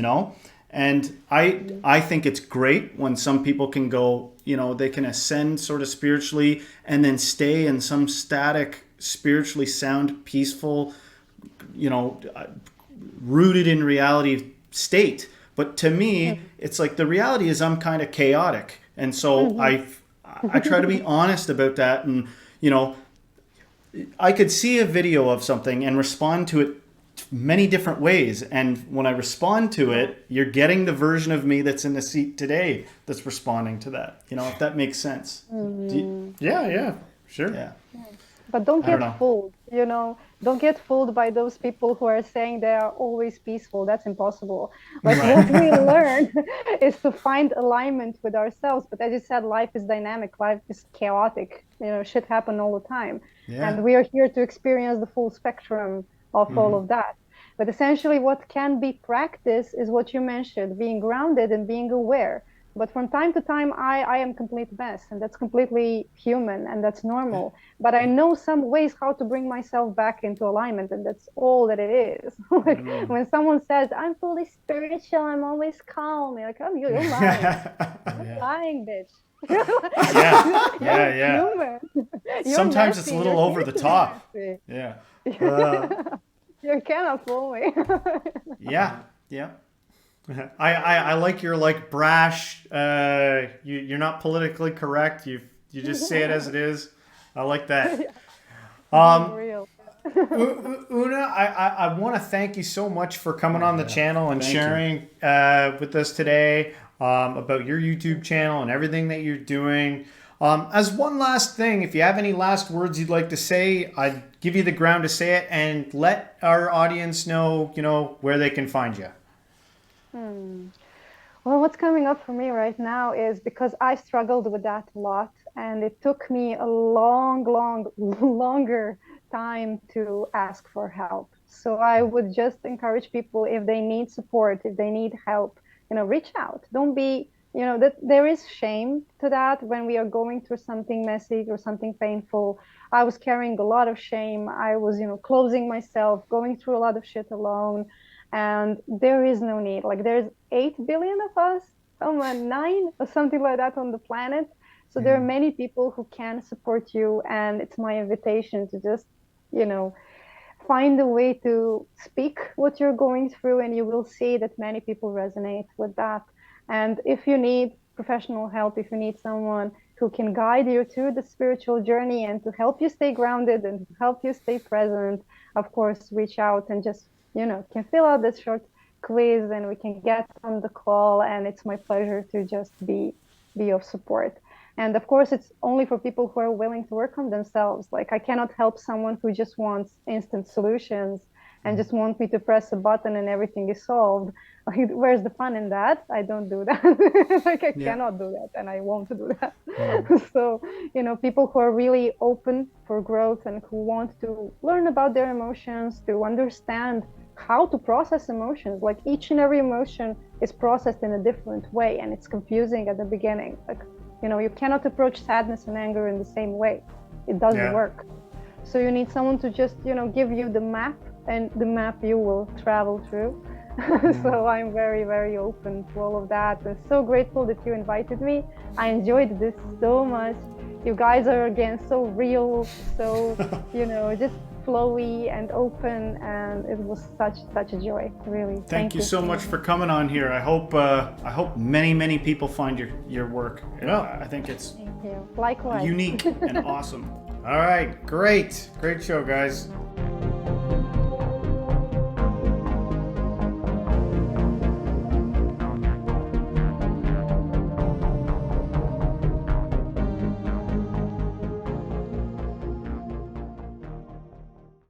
And I think it's great when some people can go, you know, they can ascend sort of spiritually and then stay in some static, spiritually sound, peaceful, you know, rooted in reality state. But to me, it's like the reality is I'm kind of chaotic. And so I try to be honest about that. And, you know, I could see a video of something and respond to it many different ways, and when I respond to it, you're getting the version of me that's in the seat today that's responding to that, you know, if that makes sense. Yeah, sure. Yeah. But don't get fooled, you know, don't get fooled by those people who are saying they are always peaceful. That's impossible. Like what we learn is to find alignment with ourselves. But as you said, life is dynamic, life is chaotic, you know, shit happen all the time. And we are here to experience the full spectrum of all of that. But essentially what can be practiced is what you mentioned, being grounded and being aware. But from time to time, I am complete mess, and that's completely human, and that's normal. But I know some ways how to bring myself back into alignment, and that's all that it is. Like when someone says, I'm fully spiritual, I'm always calm, you're like, oh, you're lying. You're lying, bitch. Yeah. Human. Sometimes it's a little over the top. Messy. Yeah. You cannot fool me. Yeah. I like your like brash. You're not politically correct. You just say it as it is. I like that. Real. Una, I want to thank you so much for coming on the channel and sharing with us today about your YouTube channel and everything that you're doing. As one last thing, if you have any last words you'd like to say, I'd give you the ground to say it, and let our audience know, you know, where they can find you. Well, what's coming up for me right now is because I struggled with that a lot, and it took me a longer time to ask for help. So I would just encourage people, if they need support, if they need help, you know, reach out. Don't be, you know, that there is shame to that when we are going through something messy or something painful. I was carrying a lot of shame. I was, you know, closing myself, going through a lot of shit alone. And there is no need. Like there's 8 billion of us, 9 or something like that on the planet. So there are many people who can support you. And it's my invitation to just, you know, find a way to speak what you're going through, and you will see that many people resonate with that. And if you need professional help, if you need someone who can guide you through the spiritual journey and to help you stay grounded and to help you stay present, of course, reach out and just, you know, can fill out this short quiz and we can get on the call. And it's my pleasure to just be of support. And of course, it's only for people who are willing to work on themselves. Like I cannot help someone who just wants instant solutions and just want me to press a button and everything is solved. Like, where's the fun in that? I don't do that. Like I cannot do that, and I won't do that. So, you know, people who are really open for growth and who want to learn about their emotions, to understand how to process emotions. Like each and every emotion is processed in a different way, and it's confusing at the beginning. Like, you know, you cannot approach sadness and anger in the same way. It doesn't work. So you need someone to just, you know, give you the map, and the map you will travel through. So I'm very, very open to all of that. I'm so grateful that you invited me. I enjoyed this so much. You guys are again so real, so, you know, just flowy and open, and it was such a joy, really. Thank you so much for coming on here. I hope many people find your work. I think it's Thank you. Likewise. unique and awesome. All right, great show, guys.